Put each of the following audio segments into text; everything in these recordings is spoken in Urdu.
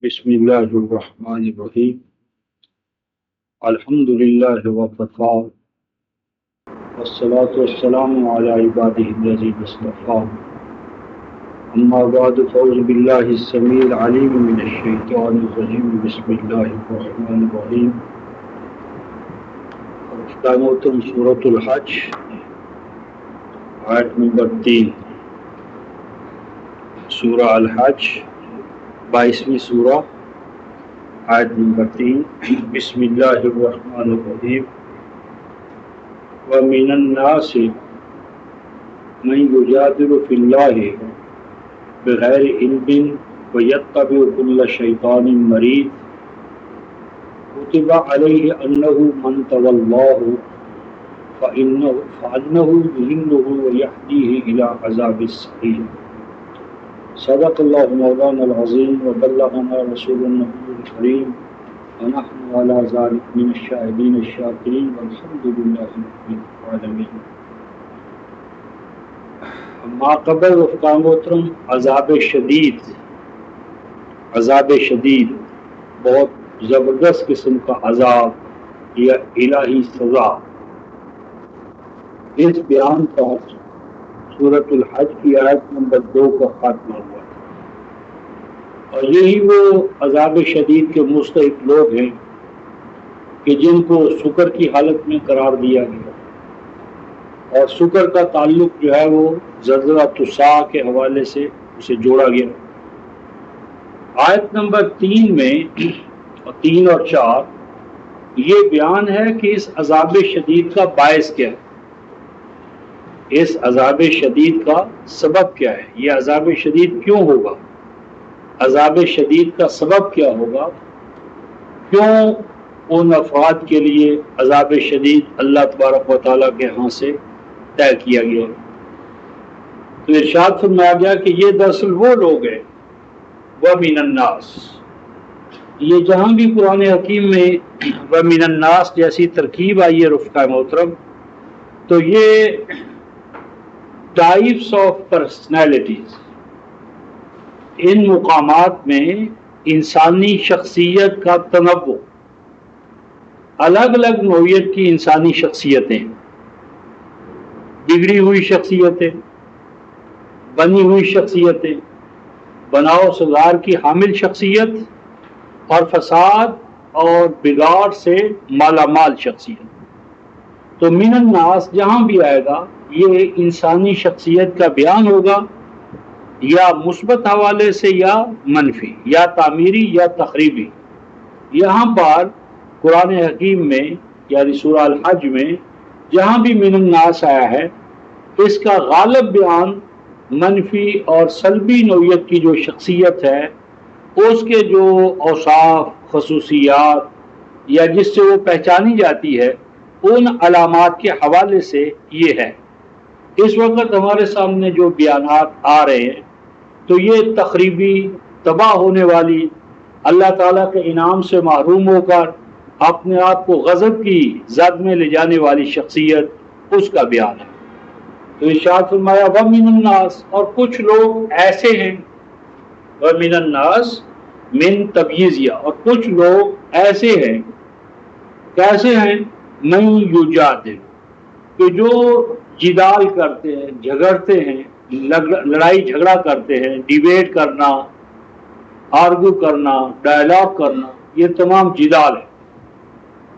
بسم اللہ الرحمن الرحیم الحمد للہ وکفی والصلاة والسلام علی عبادہ الذین اصطفی اما بعد فاعوذ باللہ السمیع العلیم من الشیطان الرجیم بسم اللہ الرحمن الرحیم محترم سورۃ الحج آیت نمبر 3 سورہ الحج 22ویں سورہ آیت نمبر 3 بسم اللہ الرحمن الرحیم وَمِنَ النَّاسِ مَن يُجَادِلُ فِي اللَّهِ بِغَيْرِ عِلْمٍ وَيَتَّبِعُ كُلَّ شَيْطَانٍ مَرِيدٍ كُتِبَ عَلَيْهِ أَنَّهُ مَن تَوَلَّاهُ فَإِنَّهُ يُضِلُّهُ وَيَهْدِيهِ إِلَى عَذَابِ السَّعِيرِ صدق اللہ مولانا العظیم وبلغنا رسول النبی الکریم ونحن على ذلك من الشاهدین الشاکرین والحمد للہ رب العالمین. ما قبل رفقا محترم، عذاب شدید بہت زبردست قسم کا عذاب یا الہی سزا، اس بیان پر سورۃ الحج کی آیت نمبر 2 کا خاتمہ ہوا، اور یہی وہ عذاب شدید کے مستحق لوگ ہیں کہ جن کو سکر کی حالت میں قرار دیا گیا، اور سکر کا تعلق جو ہے وہ زلزلۃ الساعہ کے حوالے سے اسے جوڑا گیا. آیت نمبر 3 میں 3 اور 4 یہ بیان ہے کہ اس عذاب شدید کا باعث کیا ہے، اس عذاب شدید کا سبب کیا ہے، یہ عذاب شدید کیوں ہوگا، عذاب شدید کا سبب کیا ہوگا، کیوں ان افراد کے لیے عذاب شدید اللہ تبارک و تعالیٰ کے ہاں سے طے کیا گیا. تو ارشاد فرمایا گیا کہ یہ دراصل وہ لوگ ہیں وَمِنَ النَّاسِ. یہ جہاں بھی قرآن حکیم میں وَمِنَ النَّاسِ جیسی ترکیب آئی ہے رفقا محترم، تو یہ ٹائپس آف پرسنالٹیز، ان مقامات میں انسانی شخصیت کا تنوع، الگ الگ نوعیت کی انسانی شخصیتیں، بگڑی ہوئی شخصیتیں، بنی ہوئی شخصیتیں، بناؤ سزار کی حامل شخصیت، اور فساد اور بگاڑ سے مالا مال شخصیت. تو من الناس جہاں بھی آئے گا یہ انسانی شخصیت کا بیان ہوگا، یا مثبت حوالے سے یا منفی، یا تعمیری یا تخریبی. یہاں پر قرآن حکیم میں یعنی سورہ الحج میں جہاں بھی من الناس آیا ہے، اس کا غالب بیان منفی اور سلبی نوعیت کی جو شخصیت ہے، اس کے جو اوصاف، خصوصیات یا جس سے وہ پہچانی جاتی ہے، ان علامات کے حوالے سے یہ ہے. اس وقت ہمارے سامنے جو بیانات آ رہے ہیں تو یہ تخریبی، تباہ ہونے والی، اللہ تعالیٰ کے انعام سے محروم ہو کر اپنے آپ کو غضب کی زد میں لے جانے والی شخصیت، اس کا بیان ہے. تو ارشاد فرمایا وَمِنَ النَّاسِ، اور کچھ لوگ ایسے ہیں، وَمِنَ النَّاسِ من تبییضیہ، اور کچھ لوگ ایسے ہیں، کیسے ہیں، من یجادل، کہ جو جدال کرتے ہیں، جھگڑتے ہیں، لڑائی جھگڑا کرتے ہیں، ڈیبیٹ کرنا، آرگو کرنا، ڈائلاگ کرنا، یہ تمام جدال ہے.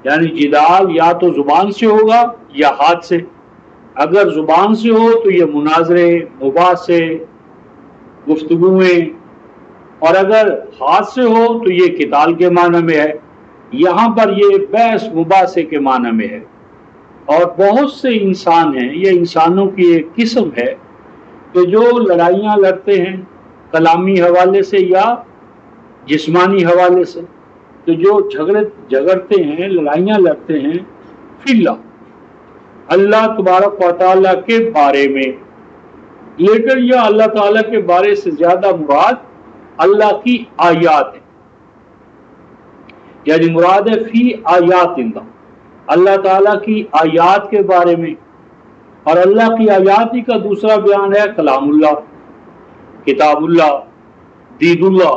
یعنی جدال یا تو زبان سے ہوگا یا ہاتھ سے. اگر زبان سے ہو تو یہ مناظرے، مباحثے، گفتگویں، اور اگر ہاتھ سے ہو تو یہ قتال کے معنی میں ہے. یہاں پر یہ بحث مباحثے کے معنی میں ہے. اور بہت سے انسان ہیں، یہ انسانوں کی ایک قسم ہے کہ جو لڑائیاں لڑتے ہیں کلامی حوالے سے یا جسمانی حوالے سے. تو جو جھگڑتے ہیں، لڑائیاں لڑتے ہیں فی اللہ تبارک و تعالیٰ کے بارے میں، لیکن یہ اللہ تعالیٰ کے بارے سے زیادہ مراد اللہ کی آیات ہے، یعنی مراد ہے فی آیات اللہ تعالیٰ کی آیات کے بارے میں. اور اللہ کی آیات ہی کا دوسرا بیان ہے کلام اللہ، کتاب اللہ، دین اللہ.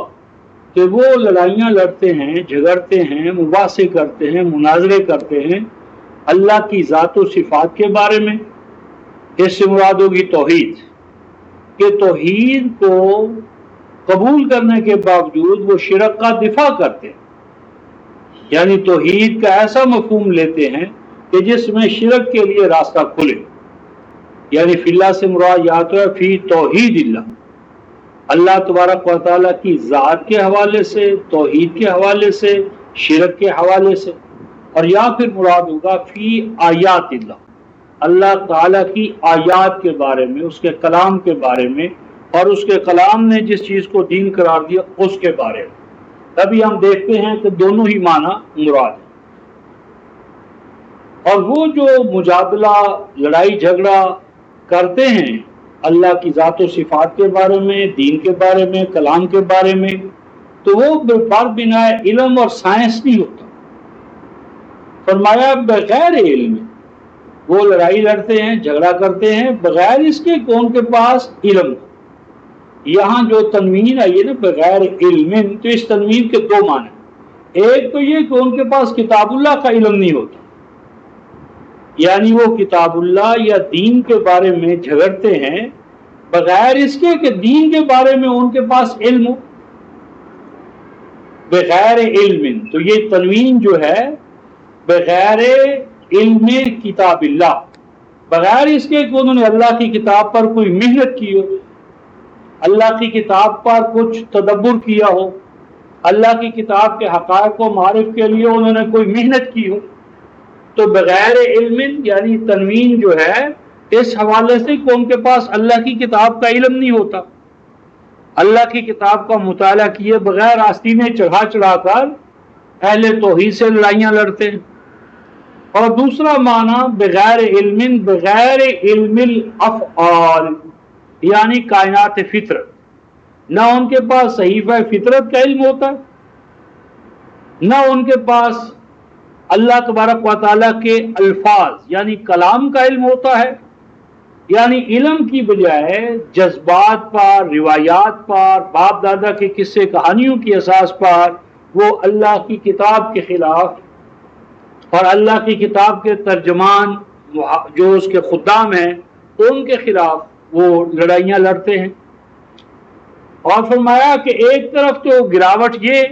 کہ وہ لڑائیاں لڑتے ہیں، جھگڑتے ہیں، مباحثے کرتے ہیں، مناظرے کرتے ہیں اللہ کی ذات و صفات کے بارے میں۔ اس سے مراد ہوگی توحید، کہ توحید کو قبول کرنے کے باوجود وہ شرک کا دفاع کرتے ہیں، یعنی توحید کا ایسا مفہوم لیتے ہیں کہ جس میں شرک کے لیے راستہ کھلے، یعنی فی اللہ سے مراد یا تو ہے فی توحید اللہ، اللہ تبارک و تعالیٰ کی ذات کے حوالے سے، توحید کے حوالے سے، شرک کے حوالے سے، اور یا پھر مراد ہوگا فی آیات اللہ، اللہ تعالیٰ کی آیات کے بارے میں، اس کے کلام کے بارے میں، اور اس کے کلام نے جس چیز کو دین قرار دیا اس کے بارے میں۔ ابھی ہم دیکھتے ہیں کہ دونوں ہی معنی مراد ہیں۔ اور وہ جو مجادلہ، لڑائی جھگڑا کرتے ہیں اللہ کی ذات و صفات کے بارے میں، دین کے بارے میں، کلام کے بارے میں، تو وہ بر بنا علم اور سائنس نہیں ہوتا۔ فرمایا بغیر علم وہ لڑائی لڑتے ہیں، جھگڑا کرتے ہیں بغیر اس کے کہ ان کے پاس علم۔ یہاں جو تنوین آئی ہے نا بغیر علم، تو اس تنوین کے دو معنی، ایک تو یہ کہ ان کے پاس کتاب اللہ کا علم نہیں ہوتا، یعنی وہ کتاب اللہ یا دین کے بارے میں جھگڑتے ہیں بغیر اس کے کہ دین کے بارے میں ان کے پاس علم ہو، بغیر علم۔ تو یہ تنوین جو ہے بغیر علم کتاب اللہ، بغیر اس کے کہ انہوں نے اللہ کی کتاب پر کوئی محنت کی ہو، اللہ کی کتاب پر کچھ تدبر کیا ہو، اللہ کی کتاب کے حقائق و معارف کے لیے انہوں نے کوئی محنت کی ہو، تو بغیر علم یعنی تنوین جو ہے اس حوالے سے کہ ان کے پاس اللہ کی کتاب کا علم نہیں ہوتا، اللہ کی کتاب کا مطالعہ کیے بغیر آستینیں چڑھا چڑھا کر اہل توحید سے لڑائیاں لڑتے ہیں۔ اور دوسرا معنی بغیر علم، بغیر علم الافعال، یعنی کائنات فطرت، نہ ان کے پاس صحیفہ فطرت کا علم ہوتا، نہ ان کے پاس اللہ تبارک و تعالیٰ کے الفاظ یعنی کلام کا علم ہوتا ہے، یعنی علم کی بجائے جذبات پر، روایات پر، باپ دادا کے قصے کہانیوں کی اساس پر وہ اللہ کی کتاب کے خلاف اور اللہ کی کتاب کے ترجمان جو اس کے خدام ہیں ان کے خلاف وہ لڑائیاں لڑتے ہیں۔ اور فرمایا کہ ایک طرف تو گراوٹ یہ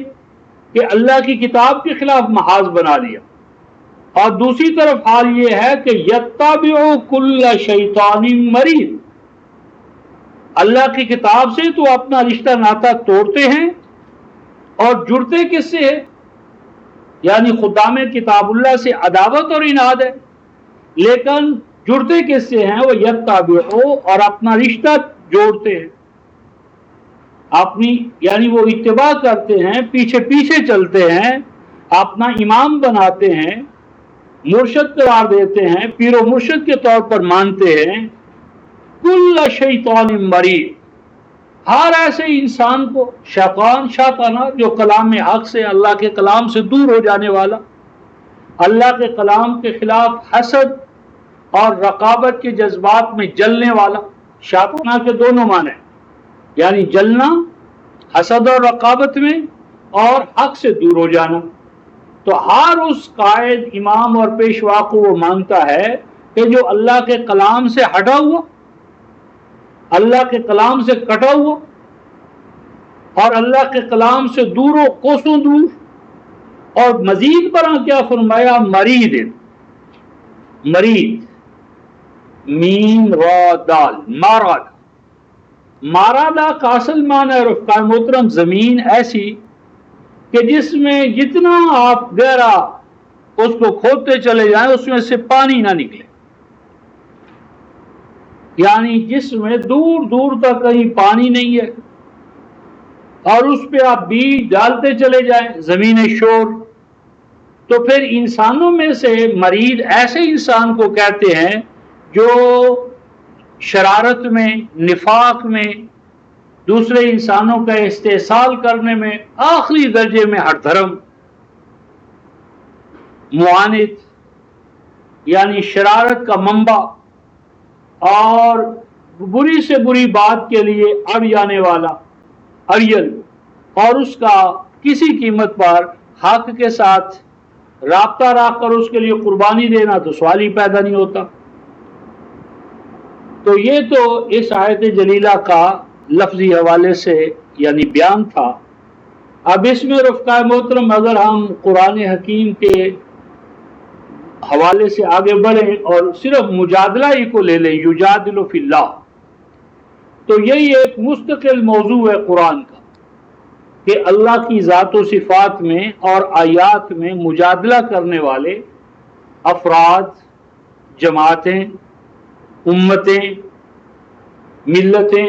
کہ اللہ کی کتاب کے خلاف محاذ بنا لیا، اور دوسری طرف حال یہ ہے کہ یتبع کل شیطان مرید، اللہ کی کتاب سے تو اپنا رشتہ ناطہ توڑتے ہیں اور جڑتے کس سے ہے، یعنی خدام کتاب اللہ سے عداوت اور عناد ہے، لیکن جڑتے کس سے ہیں، وہ یتبع اور اپنا رشتہ جوڑتے ہیں، اپنی یعنی وہ اتباع کرتے ہیں، پیچھے پیچھے چلتے ہیں، اپنا امام بناتے ہیں، مرشد قرار دیتے ہیں، پیر و مرشد کے طور پر مانتے ہیں، کل شیطان مرید، ہر ایسے انسان کو، شیطانہ جو کلام حق سے، اللہ کے کلام سے دور ہو جانے والا، اللہ کے کلام کے خلاف حسد اور رقابت کے جذبات میں جلنے والا۔ شیطانہ کے دونوں معنی ہیں، یعنی جلنا حسد اور رقابت میں، اور حق سے دور ہو جانا۔ تو ہر اس قائد، امام اور پیشوا کو وہ مانتا ہے کہ جو اللہ کے کلام سے ہٹا ہوا، اللہ کے کلام سے کٹا ہوا، اور اللہ کے کلام سے دور و کوسوں دور، اور مزید برآں کیا فرمایا، مرید، مرید میم را دال، مارادہ کا اصل معنی ہے رفقائے محترم زمین ایسی کہ جس میں جتنا آپ گہرا اس کو کھودتے چلے جائیں اس میں سے پانی نہ نکلے، یعنی جس میں دور دور تک کہیں پانی نہیں ہے، اور اس پہ آپ بیج ڈالتے چلے جائیں، زمین شور۔ تو پھر انسانوں میں سے مرید ایسے انسان کو کہتے ہیں جو شرارت میں، نفاق میں، دوسرے انسانوں کا استحصال کرنے میں، آخری درجے میں ہر دھرم، معاند یعنی شرارت کا منبع، اور بری سے بری بات کے لیے اڑ جانے والا، اڑیل، اور اس کا کسی قیمت پر حق کے ساتھ رابطہ رکھ کر اس کے لیے قربانی دینا تو سوال ہی پیدا نہیں ہوتا۔ تو یہ تو اس آیت جلیلہ کا لفظی حوالے سے یعنی بیان تھا۔ اب اس میں رفقاء محترم اگر ہم قرآن حکیم کے حوالے سے آگے بڑھیں اور صرف مجادلہ ہی کو لے لیں، یجادل فی اللہ، تو یہی ایک مستقل موضوع ہے قرآن کا کہ اللہ کی ذات و صفات میں اور آیات میں مجادلہ کرنے والے افراد، جماعتیں، امتیں، ملتیں،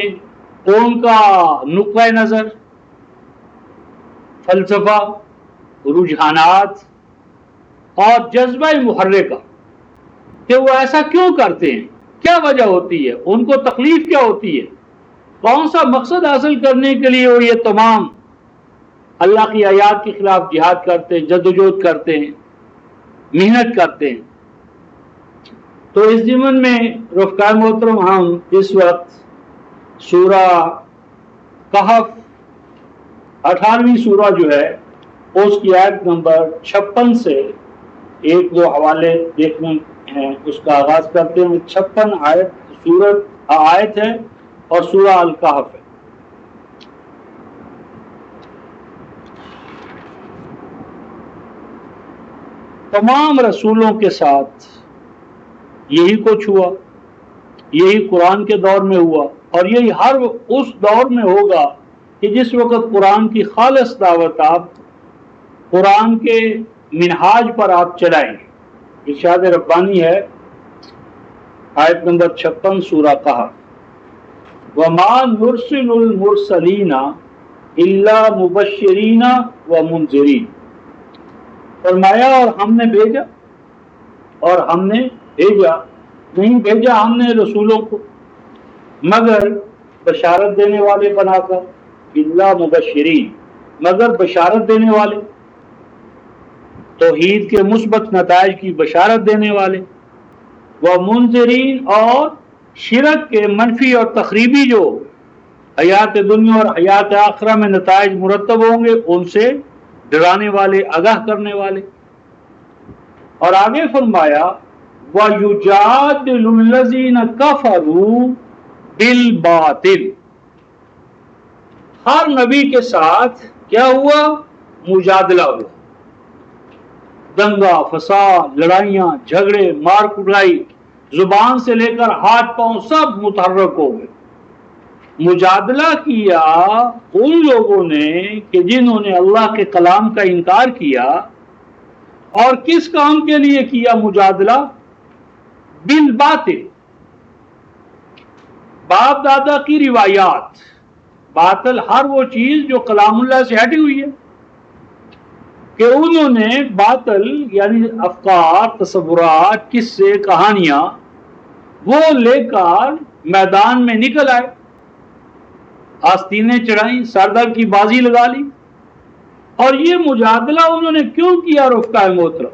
ان کا نقطہ نظر، فلسفہ، رجحانات اور جذبہ محرکہ کہ وہ ایسا کیوں کرتے ہیں، کیا وجہ ہوتی ہے، ان کو تکلیف کیا ہوتی ہے، کون سا مقصد حاصل کرنے کے لیے وہ یہ تمام اللہ کی آیات کے خلاف جہاد کرتے ہیں، جدوجہد کرتے ہیں، محنت کرتے ہیں۔ تو اس ضمن میں رفقاء محترم ہم اس وقت سورہ کہف 18ویں سورہ جو ہے اس کی آیت نمبر 56 سے ایک دو حوالے دیکھنے ہیں، اس کا آغاز کرتے ہیں۔ 56 آیت ہے اور سورہ الکہف ہے۔ تمام رسولوں کے ساتھ یہی کچھ ہوا، یہی قرآن کے دور میں ہوا، اور یہی ہر اس دور میں ہوگا کہ جس وقت قرآن کی خالص دعوت آپ قرآن کے منہاج پر آپ چلائیں گے۔ ارشاد ربانی ہے آیت نمبر 56 سورہ کہف، وَمَا نُرْسِلُ الْمُرْسَلِينَ إِلَّا مُبَشِّرِينَ وَمُنذِرِينَ، فرمایا اور ہم نے بھیجا، اور ہم نے بھیجا، نہیں بھیجا ہم نے رسولوں کو مگر بشارت دینے والے بنا کر، الا مبشرین، مگر بشارت دینے والے، توحید کے مثبت نتائج کی بشارت دینے والے، ومنذرین، اور شرک کے منفی اور تخریبی جو حیات دنیا اور حیات آخرہ میں نتائج مرتب ہوں گے ان سے ڈرانے والے، آگاہ کرنے والے۔ اور آگے فرمایا وَيُجَادِلُ الَّذِينَ كَفَرُوا بِالْبَاطِلِ، ہر نبی کے ساتھ کیا ہوا؟ مجادلہ ہوا، دنگا فساد، لڑائیاں، جھگڑے، مار کٹائی، زبان سے لے کر ہاتھ پاؤں سب متحرک ہو گئے۔ مجادلہ کیا ان لوگوں نے کہ جنہوں نے اللہ کے کلام کا انکار کیا، اور کس کام کے لیے کیا مجادلہ؟ بالباطل، باپ دادا کی روایات، باطل ہر وہ چیز جو کلام اللہ سے ہٹی ہوئی ہے، کہ انہوں نے باطل یعنی افکار، تصورات، قصے، کہانیاں وہ لے کر میدان میں نکل آئے، آستینیں چڑھائیں، سردر کی بازی لگا لی۔ اور یہ مجادلہ انہوں نے کیوں کیا رفقاء محترم؟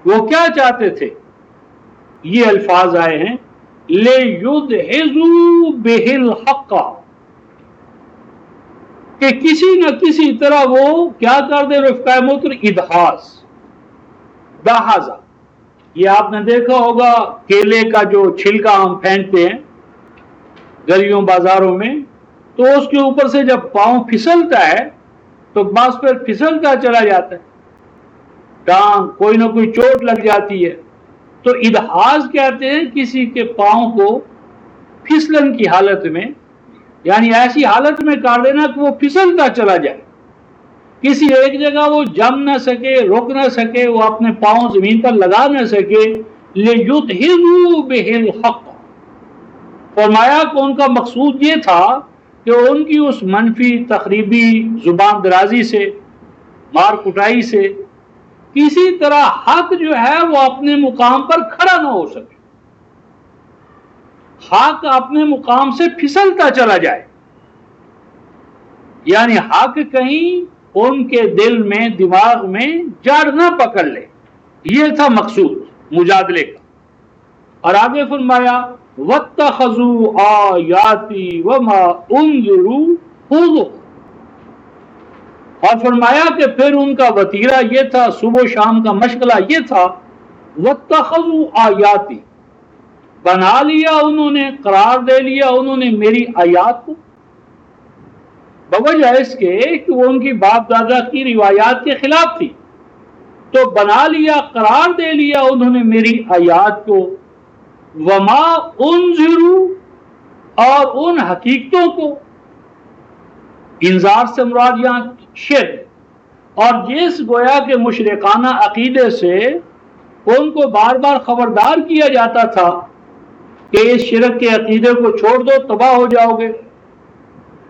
وہ کیا چاہتے تھے؟ یہ الفاظ آئے ہیں لِيُدْحِضُوا بِهِ الْحَقَّ، کہ کسی نہ کسی طرح وہ کیا کر دے رفقاء محترم؟ ادحاظ، دہازہ۔ یہ آپ نے دیکھا ہوگا کیلے کا جو چھلکا ہم پھینکتے ہیں گلیوں بازاروں میں، تو اس کے اوپر سے جب پاؤں پھسلتا ہے تو بس پھر پھسلتا چلا جاتا ہے، ٹانگ کوئی نہ کوئی چوٹ لگ جاتی ہے۔ تو ادحاظ کہتے ہیں کسی کے پاؤں کو پھسلن کی حالت میں، یعنی ایسی حالت میں کر دینا کہ وہ پھسلتا چلا جائے، کسی ایک جگہ وہ جم نہ سکے، رک نہ سکے، وہ اپنے پاؤں زمین پر لگا نہ سکے۔ لِيُدْحِضُوا بِهِ الْحَقَّ، فرمایا کہ ان کا مقصود یہ تھا کہ ان کی اس منفی تخریبی زبان درازی سے، مار کٹائی سے کسی طرح حق جو ہے وہ اپنے مقام پر کھڑا نہ ہو سکے، حق اپنے مقام سے پھسلتا چلا جائے، یعنی حق کہیں ان کے دل میں، دماغ میں جڑ نہ پکڑ لے۔ یہ تھا مقصود مجادلے کا۔ اور آگے فرمایا وَاتَّخَذُوا آیَاتِي وَمَا أُنذِرُوا هُزُوًا، اور فرمایا کہ پھر ان کا وتیرہ یہ تھا، صبح و شام کا مشغلہ یہ تھا، وَاتَّخَذُوا آیاتی، بنا لیا انہوں نے، قرار دے لیا انہوں نے میری آیات کو، بوجہ اس کے کہ وہ ان کی باپ دادا کی روایات کے خلاف تھی، تو بنا لیا، قرار دے لیا انہوں نے میری آیات کو، وما انذروا، اور ان حقیقتوں کو، انذار سے مراد یہاں شرک، اور جس گویا کے مشرکانہ عقیدے سے ان کو بار بار خبردار کیا جاتا تھا کہ اس شرک کے عقیدے کو چھوڑ دو، تباہ ہو جاؤ گے،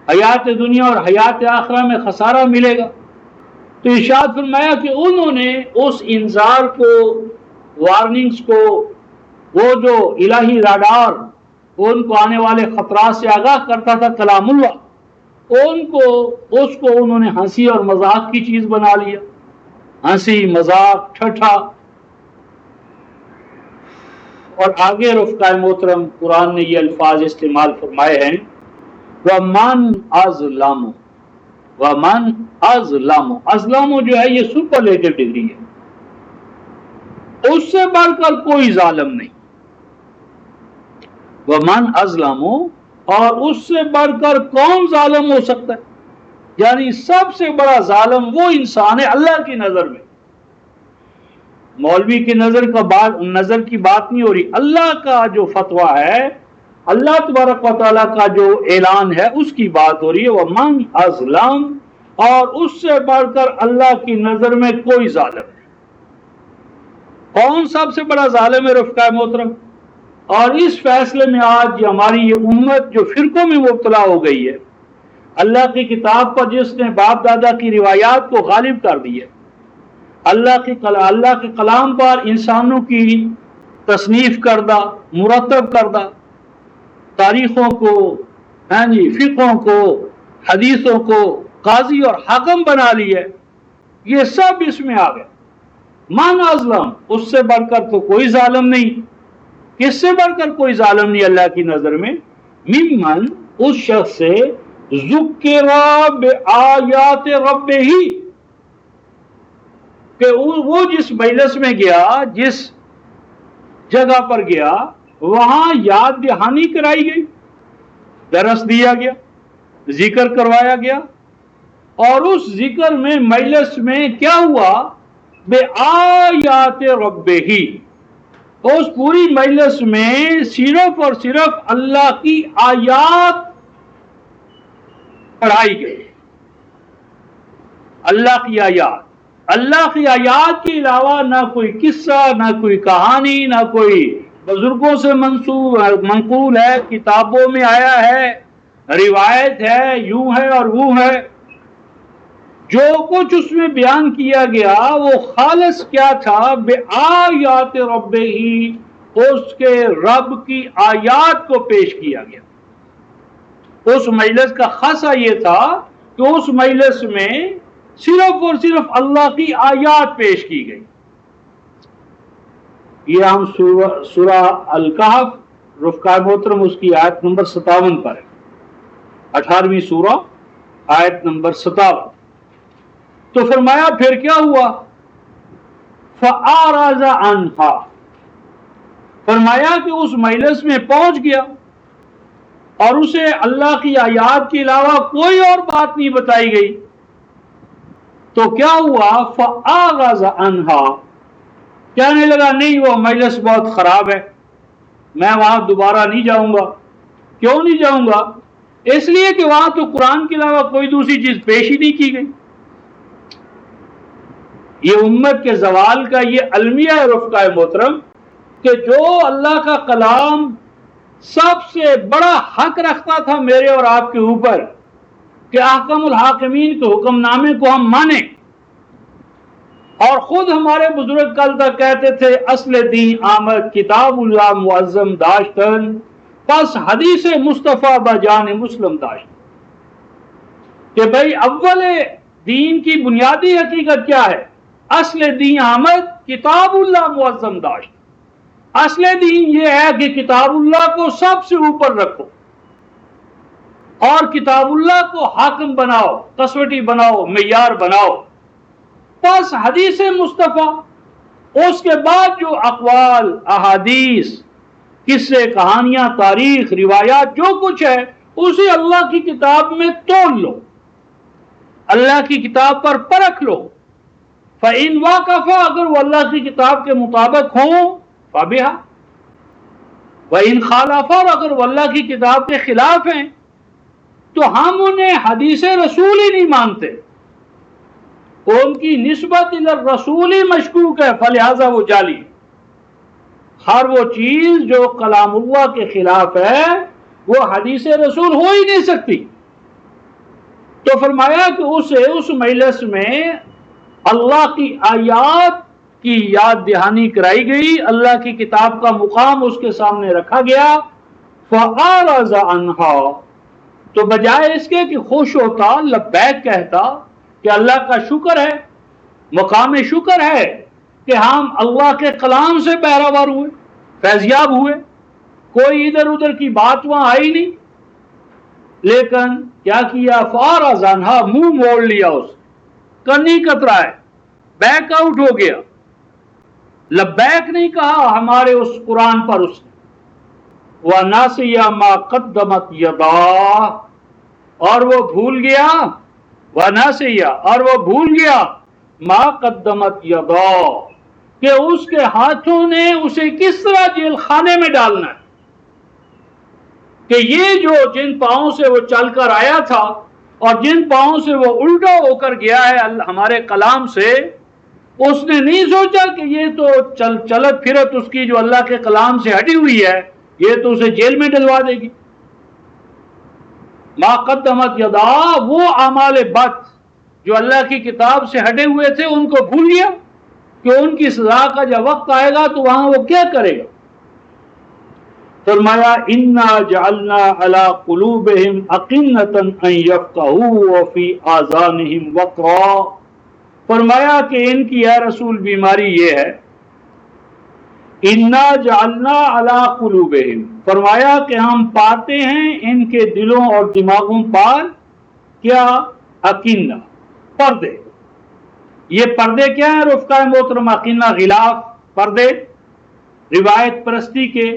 حیات دنیا اور حیات آخرہ میں خسارہ ملے گا، تو ارشاد فرمایا کہ انہوں نے اس انذار کو، وارننگز کو، وہ جو الہی راڈار ان کو آنے والے خطرات سے آگاہ کرتا تھا کلام اللہ، اس کو انہوں نے ہنسی اور مذاق کی چیز بنا لیا، ہنسی مذاق ٹھٹھا۔ اور آگے رفقائے محترم قرآن نے یہ الفاظ استعمال فرمائے ہیں، وَمَنْ أَظْلَمُ، وَمَنْ أَظْلَمُ، اظلم جو ہے یہ سپرلیٹو ڈگری ہے، اس سے بڑھ کر کوئی ظالم نہیں، وَمَنْ أَظْلَمُ، اور اس سے بڑھ کر کون ظالم ہو سکتا ہے، یعنی سب سے بڑا ظالم وہ انسان ہے اللہ کی نظر میں، مولوی کی نظر کی بات نہیں ہو رہی، اللہ کا جو فتویٰ ہے، اللہ تبارک و تعالیٰ کا جو اعلان ہے اس کی بات ہو رہی ہے، وَمَنْ أَظْلَمُ، اور اس سے بڑھ کر اللہ کی نظر میں کوئی ظالم نہیں۔ کون سب سے بڑا ظالم ہے رفقائے محترم؟ اور اس فیصلے میں آج ہماری یہ امت جو فرقوں میں مبتلا ہو گئی ہے، اللہ کی کتاب پر جس نے باپ دادا کی روایات کو غالب کر دی ہے، اللہ کے کلام پر انسانوں کی تصنیف کردہ، مرتب کردہ تاریخوں کو، فقہوں کو، حدیثوں کو قاضی اور حاکم بنا لی ہے، یہ سب اس میں آ گئے۔ من اظلم، اس سے بڑھ کر تو کوئی ظالم نہیں، کس سے بڑھ کر کوئی ظالم نہیں اللہ کی نظر میں، ممن، اس شخص سے، ذکر بآیات ربہ، کہ وہ جس مجلس میں گیا، جس جگہ پر گیا، وہاں یاد دہانی کرائی گئی، درس دیا گیا، ذکر کروایا گیا، اور اس ذکر میں، مجلس میں کیا ہوا، بآیات ربہ، اس پوری مجلس میں صرف اور صرف اللہ کی آیات پڑھائی گئی، اللہ کی آیات، اللہ کی آیات کے علاوہ نہ کوئی قصہ، نہ کوئی کہانی، نہ کوئی بزرگوں سے منقول ہے، کتابوں میں آیا ہے، روایت ہے، یوں ہے اور وہ ہے، جو کچھ اس میں بیان کیا گیا وہ خالص کیا تھا، بآیات ربہ، اس کے رب کی آیات کو پیش کیا گیا۔ اس مجلس کا خاصہ یہ تھا کہ اس مجلس میں صرف اور صرف اللہ کی آیات پیش کی گئی۔ یہ ہم سورہ الکہف رفقائے محترم اس کی آیت نمبر 57 پر ہے، 18ویں سورہ آیت نمبر 57۔ تو فرمایا پھر کیا ہوا، فَأَعْرَضَ عَنْهَا، فرمایا کہ اس مجلس میں پہنچ گیا اور اسے اللہ کی آیات کے علاوہ کوئی اور بات نہیں بتائی گئی، تو کیا ہوا، فَأَعْرَضَ عَنْهَا، کہنے لگا نہیں وہ مجلس بہت خراب ہے، میں وہاں دوبارہ نہیں جاؤں گا۔ کیوں نہیں جاؤں گا؟ اس لیے کہ وہاں تو قرآن کے علاوہ کوئی دوسری چیز پیش ہی نہیں کی گئی۔ یہ امت کے زوال کا یہ المیہ ہے رفقائے محترم، کہ جو اللہ کا کلام سب سے بڑا حق رکھتا تھا میرے اور آپ کے اوپر کہ احکم الحاکمین کے حکم نامے کو ہم مانیں، اور خود ہمارے بزرگ کل تک کہتے تھے اصل دین آمد کتاب اللہ معظم داشتن، پس حدیث مصطفیٰ بجان مسلم داشت، کہ بھئی اول دین کی بنیادی حقیقت کیا ہے، اصل دین آمد کتاب اللہ معظم داشت، اصل دین یہ ہے کہ کتاب اللہ کو سب سے اوپر رکھو، اور کتاب اللہ کو حاکم بناؤ، کسوٹی بناؤ، معیار بناؤ. بس حدیث مصطفیٰ، اس کے بعد جو اقوال، احادیث، قصے، کہانیاں، تاریخ، روایات، جو کچھ ہے اسے اللہ کی کتاب میں تول لو، اللہ کی کتاب پر پرکھ لو. فَإِنْ وَاقَفَ، اگر وہ اللہ کی کتاب کے مطابق ہوں فَبِهَا، وَإِنْ خَالَفَ، اور اگر وہ اللہ کی کتاب کے خلاف ہیں تو ہم انہیں حدیث رسول ہی نہیں مانتے، ان کی نسبت الی الرسول ہی مشکوک ہے، فلہذا وہ جعلی. ہر وہ چیز جو کلام اللہ کے خلاف ہے وہ حدیث رسول ہو ہی نہیں سکتی. تو فرمایا کہ اسے اس مجلس میں اللہ کی آیات کی یاد دہانی کرائی گئی، اللہ کی کتاب کا مقام اس کے سامنے رکھا گیا. فَأَعْرَضَ عَنْهَا، تو بجائے اس کے کہ خوش ہوتا، لبیک کہتا کہ اللہ کا شکر ہے، مقام شکر ہے کہ ہم اللہ کے کلام سے بہرہ ہوئے، فیضیاب ہوئے، کوئی ادھر ادھر کی بات وہاں آئی نہیں. لیکن کیا کیا؟ فَأَعْرَضَ عَنْهَا، منہ موڑ لیا، اس کنی کترائے، بیک آؤٹ ہو گیا، لبیک نہیں کہا ہمارے اس قرآن پر اس نے. وَنَسِيَ مَا قَدَّمَتْ يَدَاهُ، اور وہ بھول گیا، وَنَسِيَ، اور وہ بھول گیا، مَا قَدَّمَتْ يَدَاهُ، کہ اس کے ہاتھوں نے اسے کس طرح جیل خانے میں ڈالنا ہے. کہ یہ جو جن پاؤں سے وہ چل کر آیا تھا اور جن پاؤں سے وہ الٹا ہو کر گیا ہے ہمارے کلام سے، اس نے نہیں سوچا کہ یہ تو چلت پھرت اس کی جو اللہ کے کلام سے ہٹی ہوئی ہے، یہ تو اسے جیل میں ڈلوا دے گی. ما قدمت یدا، وہ اعمال بد جو اللہ کی کتاب سے ہٹے ہوئے تھے ان کو بھول گیا کہ ان کی سزا کا جب وقت آئے گا تو وہاں وہ کیا کرے گا. فرمایا انا جعلنا علی قلوبہم اکنۃ ان یفقہوا وفی آذانہم وقرا، فرمایا کہ ان کی اے رسول بیماری یہ ہے، انا جعلنا علی قلوبہم، فرمایا کہ ہم پاتے ہیں ان کے دلوں اور دماغوں پر کیا؟ اکنہ، پردے. یہ پردے کیا ہیں رفقا محترم؟ اکنہ غلاف، پردے، روایت پرستی کے،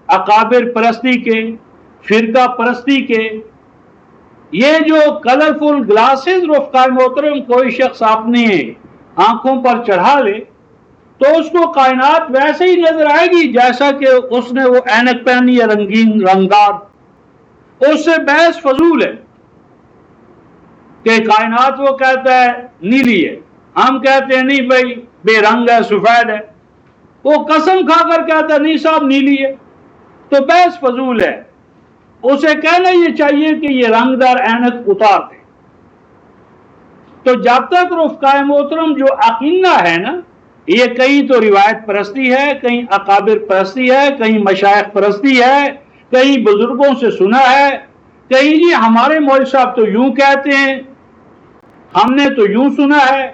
اکابر پرستی کے، فرقہ پرستی کے. یہ جو کلرفل گلاسز رفقا محترم کوئی شخص اپنی آنکھوں پر چڑھا لے تو اس کو کائنات ویسے ہی نظر آئے گی جیسا کہ اس نے وہ اینک پہنی ہے رنگین رنگدار. اس سے بحث فضول ہے کہ کائنات وہ کہتا ہے نیلی ہے، ہم کہتے ہیں نہیں بھائی بے رنگ ہے، سفید ہے. وہ قسم کھا کر کہتا ہے نہیں صاحب نیلی ہے، تو بحث فضول ہے. اسے کہنا یہ چاہیے کہ یہ رنگدار اینک اتار دے. تو جب تک رفقائے محترم جو عقیدہ ہے نا، یہ کہیں تو روایت پرستی ہے، کہیں اکابر پرستی ہے، کہیں مشائخ پرستی ہے، کہیں بزرگوں سے سنا ہے، کہیں جی ہمارے مولوی صاحب تو یوں کہتے ہیں، ہم نے تو یوں سنا ہے.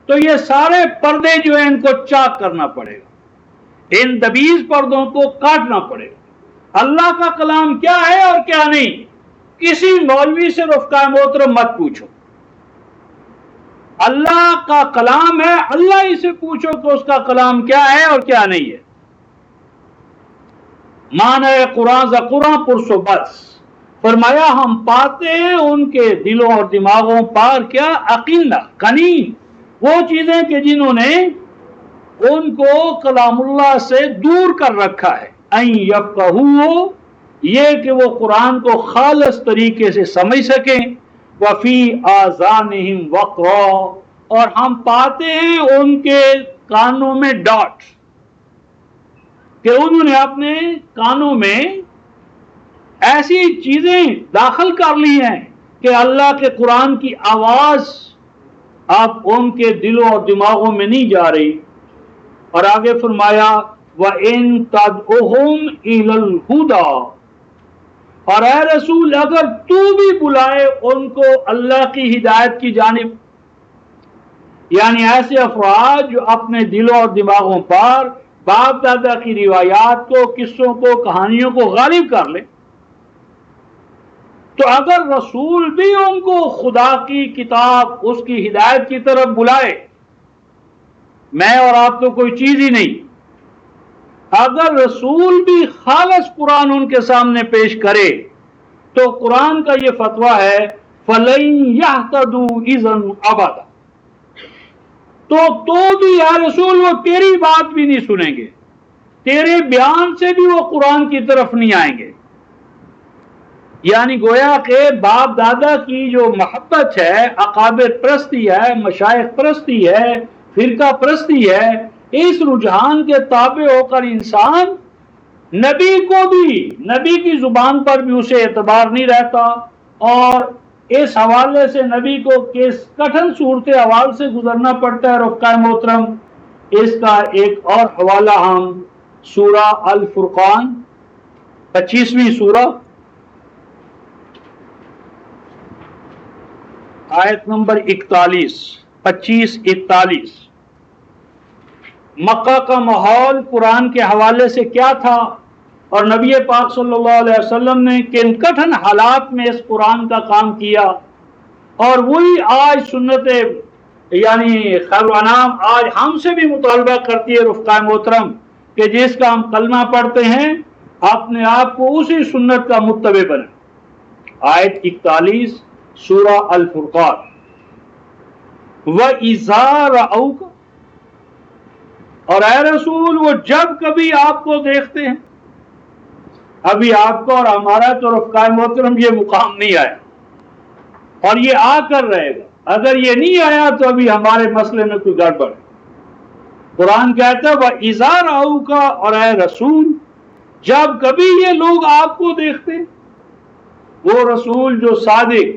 تو یہ سارے پردے جو ہیں ان کو چاک کرنا پڑے گا، ان دبیز پردوں کو کاٹنا پڑے گا. اللہ کا کلام کیا ہے اور کیا نہیں، کسی مولوی سے رفقا محترم مت پوچھو. اللہ کا کلام ہے، اللہ ہی سے پوچھو کہ اس کا کلام کیا ہے اور کیا نہیں ہے. معنی قرآن ز قرآن پرسو بس. فرمایا ہم پاتے ہیں ان کے دلوں اور دماغوں پر کیا؟ عقیدہ، کنین، وہ چیزیں کہ جنہوں نے ان کو کلام اللہ سے دور کر رکھا ہے. این یفقہوا، یہ کہ وہ قرآن کو خالص طریقے سے سمجھ سکیں. وفی آذانہم وقرا، اور ہم پاتے ہیں ان کے کانوں میں ڈاٹ، کہ انہوں نے اپنے کانوں میں ایسی چیزیں داخل کر لی ہیں کہ اللہ کے قرآن کی آواز اب ان کے دلوں اور دماغوں میں نہیں جا رہی. اور آگے فرمایا وَإِن تَدْعُهُمْ إِلَى الْهُدَى، اور اے رسول اگر تو بھی بلائے ان کو اللہ کی ہدایت کی جانب، یعنی ایسے افراد جو اپنے دلوں اور دماغوں پر باپ دادا کی روایات کو، قصوں کو، کہانیوں کو غالب کر لیں، تو اگر رسول بھی ان کو خدا کی کتاب اس کی ہدایت کی طرف بلائے، میں اور آپ تو کوئی چیز ہی نہیں، اگر رسول بھی خالص قرآن ان کے سامنے پیش کرے تو قرآن کا یہ فتویٰ ہے فَلَن يَهْتَدُوا إِذًا أَبَدًا، تو بھی یا رسول وہ تیری بات بھی نہیں سنیں گے، تیرے بیان سے بھی وہ قرآن کی طرف نہیں آئیں گے۔ یعنی گویا کہ باپ دادا کی جو محبت ہے، اکابر پرستی ہے، مشائخ پرستی ہے، فرقہ پرستی ہے، اس رجحان کے تابع ہو کر انسان نبی کو بھی، نبی کی زبان پر بھی اسے اعتبار نہیں رہتا، اور اس حوالے سے نبی کو کس کٹھن صورت احوال سے گزرنا پڑتا ہے۔ رفقائے محترم، اس کا ایک اور حوالہ ہم سورہ الفرقان 25ویں سورہ آیت نمبر 25-41 مکہ کا ماحول قرآن کے حوالے سے کیا تھا، اور نبی پاک صلی اللہ علیہ وسلم نے کن کٹھن حالات میں اس قرآن کا کام کیا، اور وہی آج سنت یعنی خیر الانام آج ہم سے بھی مطالبہ کرتی ہے رفقائے محترم کہ جس کا ہم کلمہ پڑھتے ہیں اپنے آپ کو اسی سنت کا متبع بنیں۔ آیت 41 سورہ الفرقان، وَإِذَا رَأَوْكَ، اور اے رسول وہ جب کبھی آپ کو دیکھتے ہیں، ابھی آپ کو اور ہمارا تو رفقائے محترم یہ مقام نہیں آیا، اور یہ آ کر رہے گا۔ اگر یہ نہیں آیا تو ابھی ہمارے مسئلے میں کوئی گڑبڑ ہے۔ قرآن کہتا ہے وَإِذَا رَأَوْكَ، اور اے رسول جب کبھی یہ لوگ آپ کو دیکھتے ہیں، وہ رسول جو صادق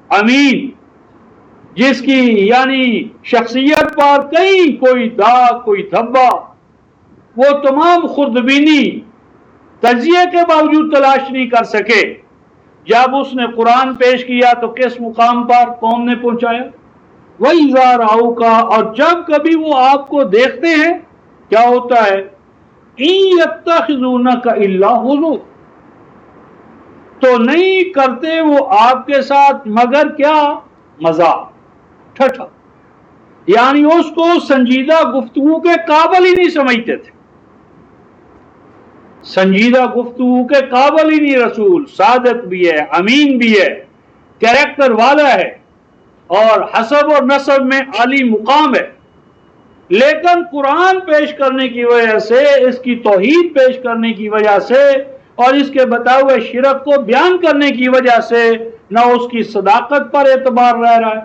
امین، جس کی یعنی شخصیت پر کہیں کوئی داغ کوئی دھبا، وہ تمام خردبینی تجزیے کے باوجود تلاش نہیں کر سکے، جب اس نے قرآن پیش کیا تو کس مقام پر قوم نے پہنچایا؟ وَإِذَا رَأَوْكَ، اور جب کبھی وہ آپ کو دیکھتے ہیں کیا ہوتا ہے؟ إِن يَتَّخِذُونَكَ إِلَّا هُزُوًا، تو نہیں کرتے وہ آپ کے ساتھ مگر کیا؟ مذاق، ٹھٹھا، یعنی اس کو سنجیدہ گفتگو کے قابل ہی نہیں سمجھتے تھے، سنجیدہ گفتگو کے قابل ہی نہیں۔ رسول صادق بھی ہے، امین بھی ہے، کریکٹر والا ہے، اور حسب اور نسب میں عالی مقام ہے، لیکن قرآن پیش کرنے کی وجہ سے، اس کی توحید پیش کرنے کی وجہ سے، اور اس کے بتائے ہوئے شرک کو بیان کرنے کی وجہ سے نہ اس کی صداقت پر اعتبار رہ رہا ہے،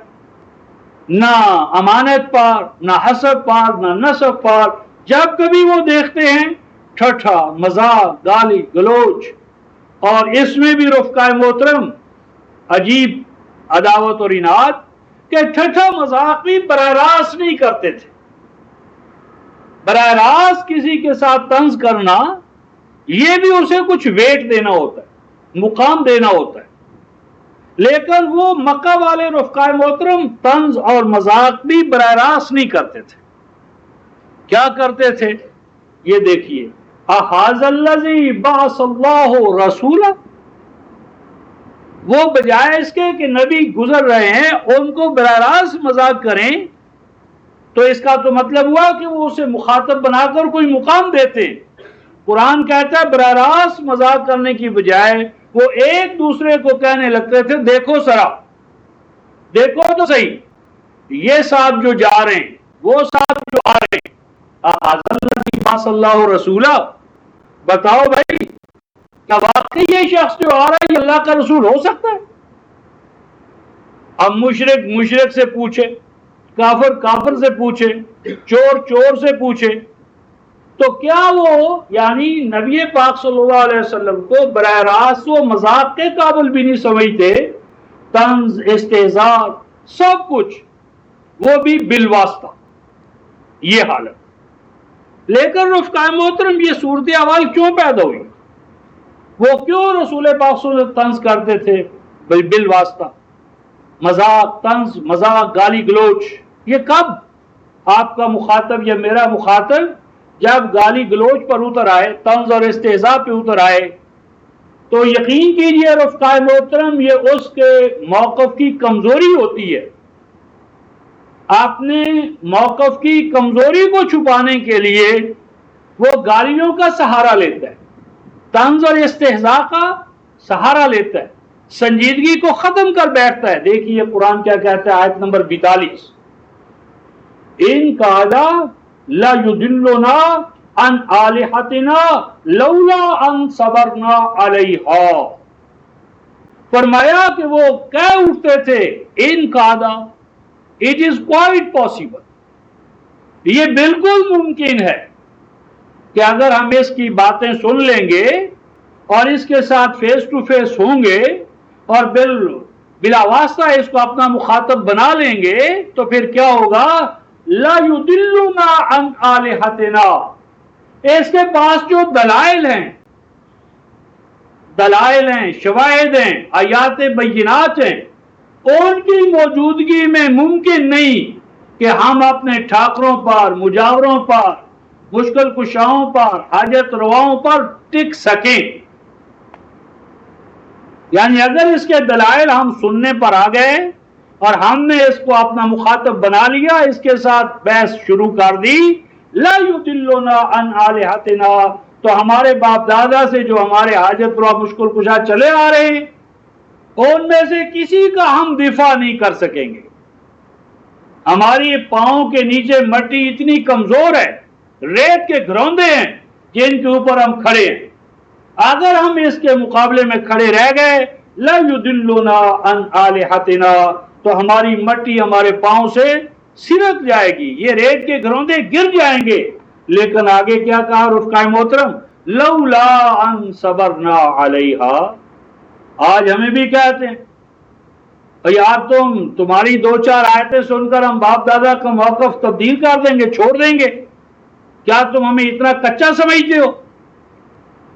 نہ امانت پر، نہ حسب پر، نہ نسب پر۔ جب کبھی وہ دیکھتے ہیں ٹھٹھا، مذاق، گالی گلوچ، اور اس میں بھی رفقائے محترم عجیب عداوت اور اناد کہ ٹھٹھا مذاق بھی براہ راست نہیں کرتے تھے۔ براہ راست کسی کے ساتھ طنز کرنا، یہ بھی اسے کچھ ویٹ دینا ہوتا ہے، مقام دینا ہوتا ہے، لیکن وہ مکہ والے رفقائے محترم طنز اور مذاق بھی براہ راست نہیں کرتے تھے۔ کیا کرتے تھے؟ یہ دیکھیے، اَهَٰذَا الَّذِي بَعَثَ اللَّهُ رَسُولًا، وہ بجائے اس کے کہ نبی گزر رہے ہیں ان کو براہ راست مذاق کریں، تو اس کا تو مطلب ہوا کہ وہ اسے مخاطب بنا کر کوئی مقام دیتے۔ قرآن کہتا ہے براہ راست مذاق کرنے کی بجائے وہ ایک دوسرے کو کہنے لگتے تھے دیکھو سرا، دیکھو تو صحیح، یہ صاحب جو جا رہے ہیں، وہ صاحب جو آ رہے ہیں، صلی اللہ رسولہ، بتاؤ بھائی کیا واقعی یہ شخص جو آ رہا ہے یہ اللہ کا رسول ہو سکتا ہے؟ اب مشرک مشرک سے پوچھے، کافر کافر سے پوچھے، چور چور سے پوچھے، تو کیا وہ یعنی نبی پاک صلی اللہ علیہ وسلم کو براہ راست وہ مذاق کے قابل بھی نہیں سمجھتے؟ طنز، استہزاء، سب کچھ، وہ بھی بالواسطہ، یہ حالت۔ لیکن رفقائے محترم یہ صورتحال کیوں پیدا ہوئی؟ وہ کیوں رسول پاک صلی اللہ علیہ وسلم طنز کرتے تھے بالواسطہ؟ مذاق، طنز، مذاق، گالی گلوچ، یہ کب آپ کا مخاطب یا میرا مخاطب جب گالی گلوچ پر اتر آئے، طنز اور استہزاء پہ اتر آئے، تو یقین کیجئے رفقائے محترم، یہ اس کے موقف کی کمزوری ہوتی ہے. آپ نے موقف کی کمزوری کو چھپانے کے لیے وہ گالیوں کا سہارا لیتا ہے، طنز اور استہزاء کا سہارا لیتا ہے، سنجیدگی کو ختم کر بیٹھتا ہے. دیکھیے قرآن کیا کہتا ہے، آیت نمبر 42، ان کادا لا یضلنا عن آلہتنا لولا ان صبرنا علیہا. فرمایا کہ وہ کہہ اٹھتے تھے ان کادا، اٹ از کوائٹ پاسبل، یہ بالکل ممکن ہے کہ اگر ہم اس کی باتیں سن لیں گے اور اس کے ساتھ فیس ٹو فیس ہوں گے اور بلا واسطہ اس کو اپنا مخاطب بنا لیں گے تو پھر کیا ہوگا، لا یضلنا عن آلہتنا. اس کے پاس جو دلائل ہیں، شواہد ہیں، آیات بینات ہیں، ان کی موجودگی میں ممکن نہیں کہ ہم اپنے ٹھاکروں پر، مجاوروں پر، مشکل کشاؤں پر، حاجت رواؤں پر ٹک سکیں. یعنی اگر اس کے دلائل ہم سننے پر آ گئے اور ہم نے اس کو اپنا مخاطب بنا لیا، اس کے ساتھ بحث شروع کر دی، لا یضلنا عن آلہتنا، تو ہمارے باپ دادا سے جو ہمارے حاجت روا مشکل کشا چلے آ رہے ہیں، ان میں سے کسی کا ہم دفاع نہیں کر سکیں گے. ہماری پاؤں کے نیچے مٹی اتنی کمزور ہے، ریت کے گروندے ہیں جن کے اوپر ہم کھڑے ہیں. اگر ہم اس کے مقابلے میں کھڑے رہ گئے، لا یضلنا عن آلہتنا، تو ہماری مٹی ہمارے پاؤں سے سرک جائے گی، یہ ریت کے گروندے گر جائیں گے. لیکن آگے کیا کہا رفقائے محترم، لولا ان صبرنا علیہا. آج ہمیں بھی کہتے ہیں یار تمہاری دو چار آیتیں سن کر ہم باپ دادا کا موقف تبدیل کر دیں گے، چھوڑ دیں گے، کیا تم ہمیں اتنا کچا سمجھتے ہو؟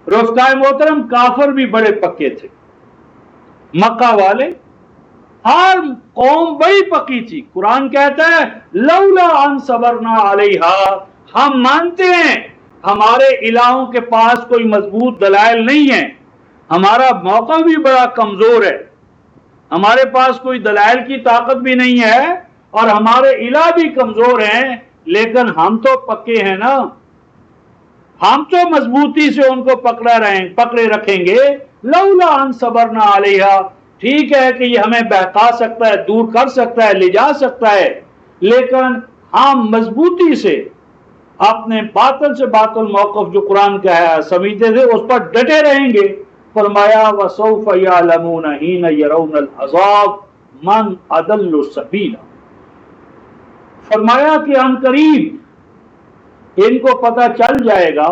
رفقائے محترم، کافر بھی بڑے پکے تھے، مکہ والے، ہر قوم بڑی پکی تھی. قرآن کہتا ہے لولا ان صبرنا علیہا، ہم مانتے ہیں ہمارے الہوں کے پاس کوئی مضبوط دلائل نہیں ہیں، ہمارا موقع بھی بڑا کمزور ہے، ہمارے پاس کوئی دلائل کی طاقت بھی نہیں ہے اور ہمارے الہ بھی کمزور ہیں، لیکن ہم تو پکے ہیں نا، ہم تو مضبوطی سے ان کو پکڑے رکھیں گے. لولا ان صبرنا علیہا، ٹھیک ہے کہ یہ ہمیں بہکا سکتا ہے، دور کر سکتا ہے، لے جا سکتا ہے، لیکن ہم مضبوطی سے اپنے باطل سے باطل موقف جو قرآن کا ہے سمجھتے تھے اس پر ڈٹے رہیں گے. فرمایا وَسَوْفَ يَعْلَمُونَ حِينَ يَرَوْنَ الْعَذَابَ مَنْ أَضَلُّ سَبِيلًا. فرمایا کہ ان قریب ان کو پتہ چل جائے گا،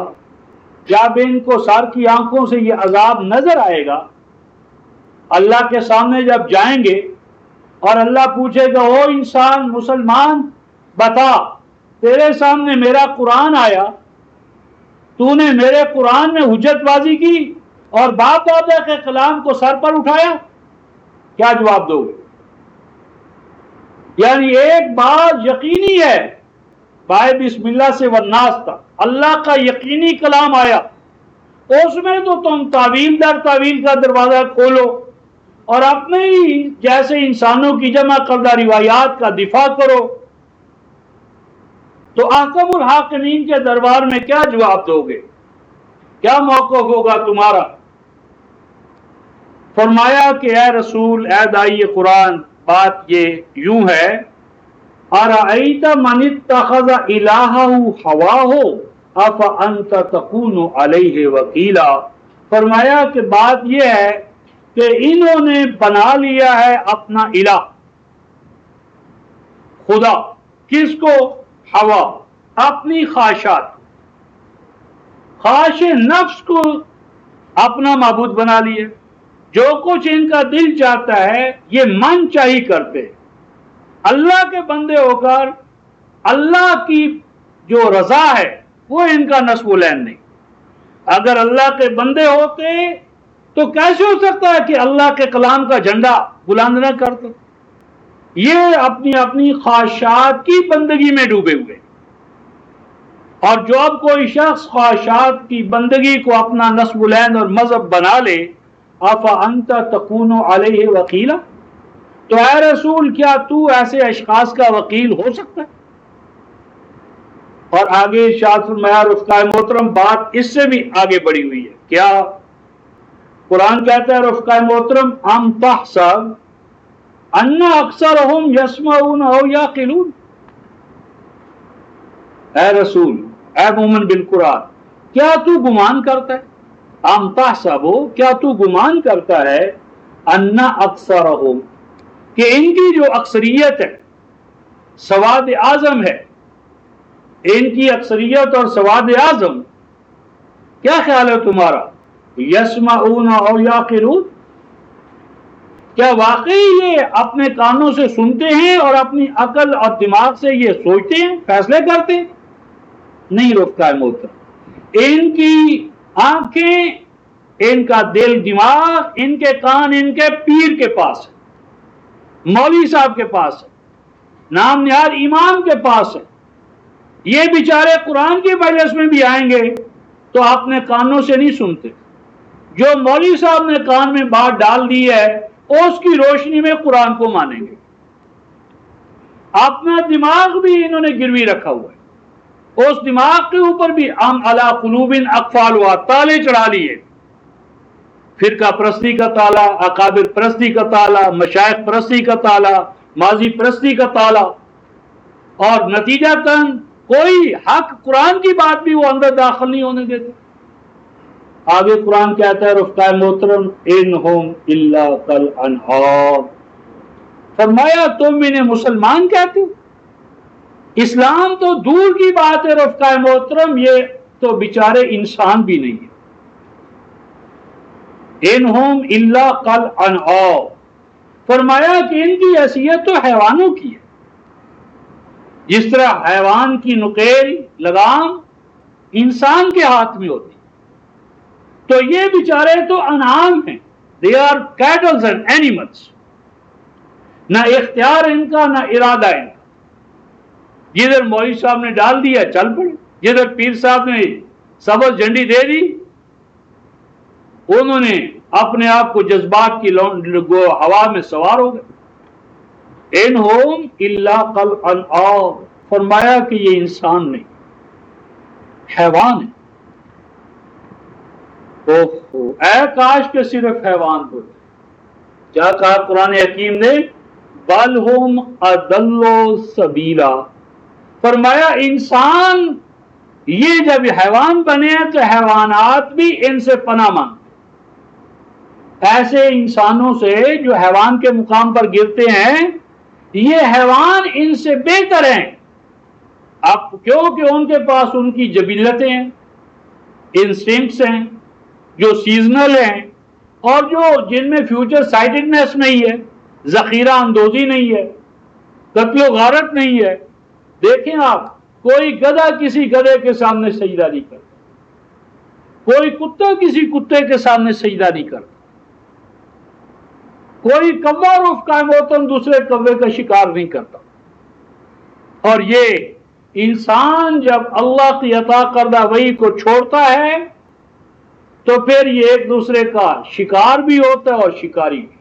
جب ان کو سر کی آنکھوں سے یہ عذاب نظر آئے گا، اللہ کے سامنے جب جائیں گے اور اللہ پوچھے گا او انسان مسلمان بتا، تیرے سامنے میرا قرآن آیا، تو نے میرے قرآن میں حجت بازی کی اور باپ دادا کے کلام کو سر پر اٹھایا، کیا جواب دو گے؟ یعنی ایک بات یقینی ہے، بائے بسم اللہ سے والناس تک اللہ کا یقینی کلام آیا، اس میں تو تم تعویل در تعویل کا دروازہ کھولو اور اپنے ہی جیسے انسانوں کی جمع کردہ روایات کا دفاع کرو، تو احکم الحاکمین کے دربار میں کیا جواب دو گے؟ کیا موقف ہوگا تمہارا؟ فرمایا کہ اے رسول، اے داعی قرآن، بات یہ یوں ہے، ارأیت من اتخذ الہہ ہواہ افانت تکون علیہ وکیلا. فرمایا کہ بات یہ ہے کہ انہوں نے بنا لیا ہے اپنا الہ، خدا، کس کو؟ ہوا، اپنی خواہشات، خواہش نفس کو اپنا معبود بنا لیے، جو کچھ ان کا دل چاہتا ہے یہ من چاہی کرتے. اللہ کے بندے ہو کر اللہ کی جو رضا ہے وہ ان کا نصب العین نہیں. اگر اللہ کے بندے ہوتے تو کیسے ہو سکتا ہے کہ اللہ کے کلام کا جھنڈا بلند نہ کرتے؟ یہ اپنی اپنی خواہشات کی بندگی میں ڈوبے ہوئے، اور جو اب کوئی شخص خواہشات کی بندگی کو اپنا نصب العین اور مذہب بنا لے افانت تکون علیہ وکیلا، تو اے رسول کیا تو ایسے اشخاص کا وکیل ہو سکتا ہے؟ اور آگے ارشاد فرمایا رفقائے محترم، بات اس سے بھی آگے بڑھی ہوئی ہے، کیا؟ قرآن کہتا ہے رفقائے محترم ام تحسب ان اکثرهم یسمعون او یعقلون، اے رسول، اے مومن بالقرآن، کیا تو گمان کرتا ہے، ام تحسب، کیا تو گمان کرتا ہے، ان اکثرهم، کہ ان کی جو اکثریت ہے، سواد اعظم ہے، ان کی اکثریت اور سواد اعظم، کیا خیال ہے تمہارا، یسمعون او یعقلون، کیا واقعی یہ اپنے کانوں سے سنتے ہیں اور اپنی عقل اور دماغ سے یہ سوچتے ہیں، فیصلے کرتے ہیں؟ نہیں رفقائے محترم، ان کی آنکھیں، ان کا دل، دماغ، ان کے کان ان کے پیر کے پاس ہے، مولوی صاحب کے پاس ہے، نام نہاد امام کے پاس ہے۔ یہ بیچارے قرآن کی مجلس میں بھی آئیں گے تو اپنے کانوں سے نہیں سنتے، جو مولوی صاحب نے کان میں بات ڈال دی ہے اس کی روشنی میں قرآن کو مانیں گے۔ اپنا دماغ بھی انہوں نے گروی رکھا ہوا ہے، اس دماغ کے اوپر بھی ام علی قلوب اقفالها، تالے چڑھا لیے، فرقہ پرستی کا تالا، اکابر پرستی کا تالا، مشائخ پرستی کا تالا، ماضی پرستی کا تالا، اور نتیجتاً کوئی حق قرآن کی بات بھی وہ اندر داخل نہیں ہونے دیتے۔ آگے قرآن کہتا ہے رفقائے محترم انہم الا کالانعام، فرمایا تم انہیں مسلمان کہتے ہو؟ اسلام تو دور کی بات ہے رفقائے محترم، یہ تو بیچارے انسان بھی نہیں ہے۔ انہم الا کالانعام، فرمایا کہ ان کی حیثیت تو حیوانوں کی ہے، جس طرح حیوان کی نکیل، لگام انسان کے ہاتھ میں ہوتی، تو یہ بیچارے تو انعام ہیں، they are cattle and animals، نہ اختیار ان کا نہ ارادہ ان کا، جدھر مولوی صاحب نے ڈال دیا چل پڑے، جدھر پیر صاحب نے سبز جھنڈی دے دی انہوں نے اپنے آپ کو جذبات کی ہوا میں سوار ہو گئے۔ انہم الا کالانعام، فرمایا کہ یہ انسان نہیں، حیوان ہے۔ اے کاش کے صرف حیوان ہوتے، کیا کہا قرآن حکیم نے، بل ہم اضل سبیلا، فرمایا انسان یہ جب حیوان بنے ہیں تو حیوانات بھی ان سے پناہ مانگتے، ایسے انسانوں سے جو حیوان کے مقام پر گرتے ہیں، یہ حیوان ان سے بہتر ہیں، اب کیونکہ ان کے پاس ان کی جبلتیں ہیں، انسٹنکٹس ہیں جو سیزنل ہیں، اور جن میں فیوچر سائٹڈنس نہیں ہے، ذخیرہ اندوزی نہیں ہے، قتل و غارت نہیں ہے۔ دیکھیں آپ، کوئی گدھا کسی گدھے کے سامنے سجدہ نہیں کرتا، کوئی کتا کسی کتے کے سامنے سجدہ نہیں کرتا، کوئی کوا رفقائے محترم دوسرے کوے کا شکار نہیں کرتا۔ اور یہ انسان جب اللہ کی عطا کردہ وحی کو چھوڑتا ہے تو پھر یہ ایک دوسرے کا شکار بھی ہوتا ہے اور شکاری بھی۔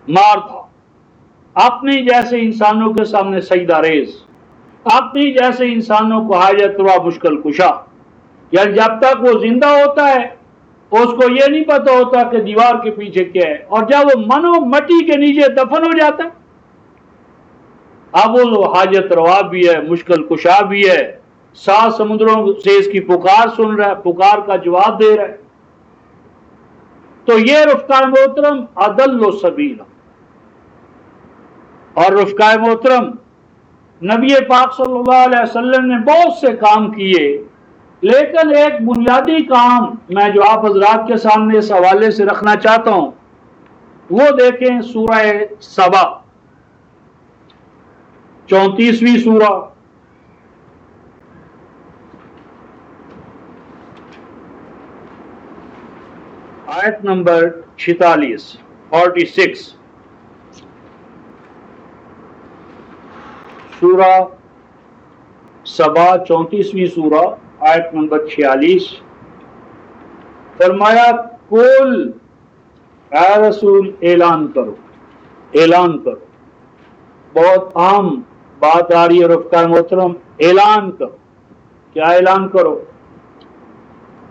مار تھا اپنی جیسے انسانوں کے سامنے سجدہ ریز، اپنی جیسے انسانوں کو حاجت روا مشکل کشا، یعنی جب تک وہ زندہ ہوتا ہے اس کو یہ نہیں پتا ہوتا کہ دیوار کے پیچھے کیا ہے، اور جب وہ منو مٹی کے نیچے دفن ہو جاتا ہے اب وہ حاجت روا بھی ہے، مشکل کشا بھی ہے، 7 سمندروں سے اس کی پکار سن رہا ہے، پکار کا جواب دے رہا ہے۔ تو یہ رفقائے محترم اضل سبیلا۔ اور رفقائے محترم نبی پاک صلی اللہ علیہ وسلم نے بہت سے کام کیے، لیکن ایک بنیادی کام میں جو آپ حضرات کے سامنے اس حوالے سے رکھنا چاہتا ہوں وہ دیکھیں سورہ سبا، 34ویں سورہ، آیت نمبر 46 سورہ سبا 34ویں سورہ آیت نمبر 46، فرمایا کل، اے رسول اعلان کرو، اعلان کرو. بہت عام بات آ رہی ہے رفقائے محترم، اعلان کرو. کیا اعلان کرو؟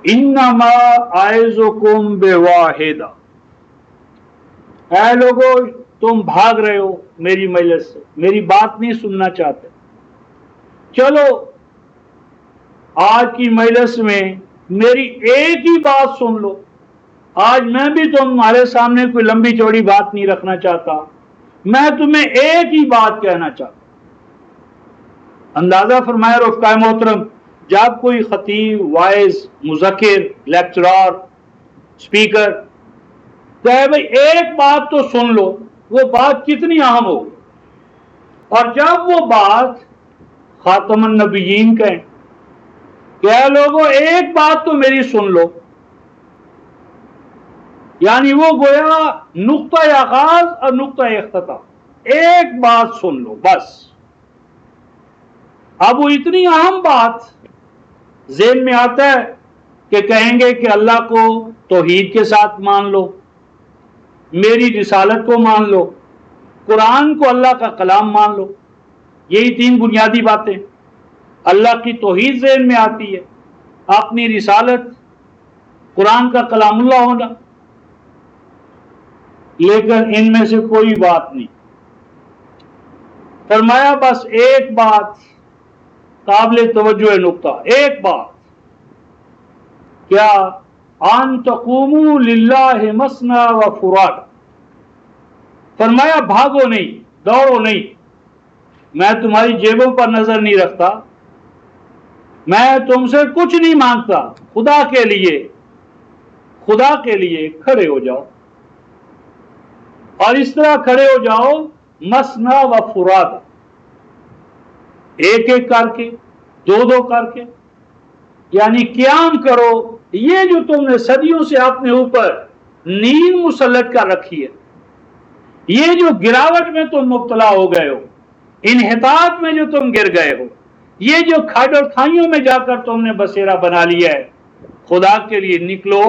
انما اعظکم بواحدہ، اے لوگو تم بھاگ رہے ہو میری مجلس سے، میری بات نہیں سننا چاہتے. چلو آج کی مجلس میں میری ایک ہی بات سن لو. آج میں بھی تمہارے سامنے کوئی لمبی چوڑی بات نہیں رکھنا چاہتا، میں تمہیں ایک ہی بات کہنا چاہتا. اندازہ فرمایا رفقائے محترم، جب کوئی خطیب، وائز، مذکر، لیکچرار، اسپیکر کہے بھئی ایک بات تو سن لو، وہ بات کتنی اہم ہوگی. اور جب وہ بات خاتم النبیین کہیں کہ اے لوگوں ایک بات تو میری سن لو، یعنی وہ گویا نقطہ آغاز اور نقطہ اختتام، ایک بات سن لو بس. اب وہ اتنی اہم بات ذہن میں آتا ہے کہ کہیں گے کہ اللہ کو توحید کے ساتھ مان لو، میری رسالت کو مان لو، قرآن کو اللہ کا کلام مان لو. یہی تین بنیادی باتیں. اللہ کی توحید ذہن میں آتی ہے، اپنی رسالت، قرآن کا کلام اللہ ہونا. لیکن ان میں سے کوئی بات نہیں. فرمایا بس ایک بات قابل توجہ نقطہ، ایک بات. کیا؟ ان تقوموا للہ مثنی و فرادا. فرمایا بھاگو نہیں، دوڑو نہیں، میں تمہاری جیبوں پر نظر نہیں رکھتا، میں تم سے کچھ نہیں مانگتا. خدا کے لیے، خدا کے لیے کھڑے ہو جاؤ، اور اس طرح کھڑے ہو جاؤ مثنی و فرادا، ایک ایک کر کے، دو دو کر کے، یعنی قیام کرو. یہ جو تم نے صدیوں سے اپنے اوپر نیند مسلط کر رکھی ہے، یہ جو گراوٹ میں تم مبتلا ہو گئے ہو، انحطاط میں جو تم گر گئے ہو، یہ جو کھڈ اور کھائیوں میں جا کر تم نے بسیرا بنا لیا ہے، خدا کے لیے نکلو،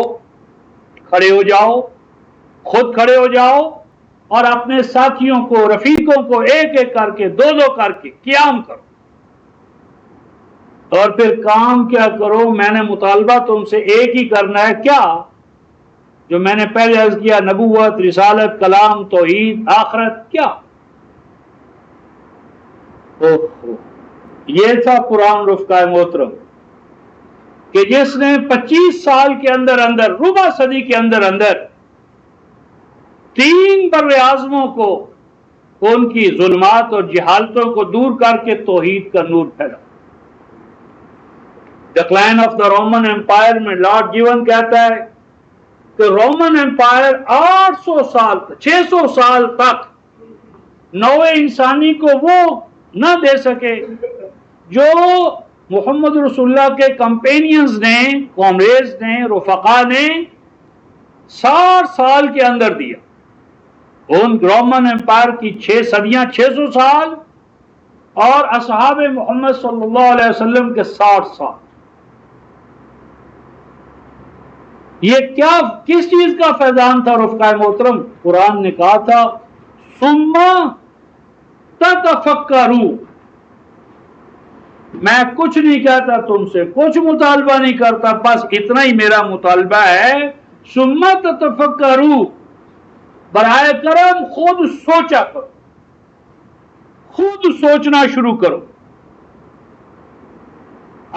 کھڑے ہو جاؤ، خود کھڑے ہو جاؤ، اور اپنے ساتھیوں کو، رفیقوں کو ایک ایک کر کے، دو دو کر کے قیام کرو. اور پھر کام کیا کرو؟ میں نے مطالبہ تم سے ایک ہی کرنا ہے. کیا؟ جو میں نے پہلے عرض کیا، نبوت، رسالت، کلام، توحید، آخرت. کیا؟ یہ تھا قرآن رفقائے محترم، کہ جس نے 25 سال کے اندر اندر، ربع صدی کے اندر اندر 3 بر اعظموں کو، ان کی ظلمات اور جہالتوں کو دور کر کے توحید کا نور پھیلا. Decline of the Roman empire میں لارڈ گیون کہتا ہے کہ رومن امپائر 800 سال، 600 سال تک نوع انسانی کو وہ نہ دے سکے جو محمد رسول اللہ کے کمپینینز نے، کامریڈز نے، رفقا نے 60 سال کے اندر دیا. ان رومن امپائر کی 6 صدیاں، 600 سال، اور اصحاب محمد صلی اللہ علیہ وسلم کے 60 سال. یہ کیا، کس چیز کا فیضان تھا رفقائے محترم؟ قرآن نے کہا تھا ثم تتفکروا. میں کچھ نہیں کہتا تم سے، کچھ مطالبہ نہیں کرتا، بس اتنا ہی میرا مطالبہ ہے. ثم تتفکروا، برائے کرم خود سوچا کرو، خود سوچنا شروع کرو.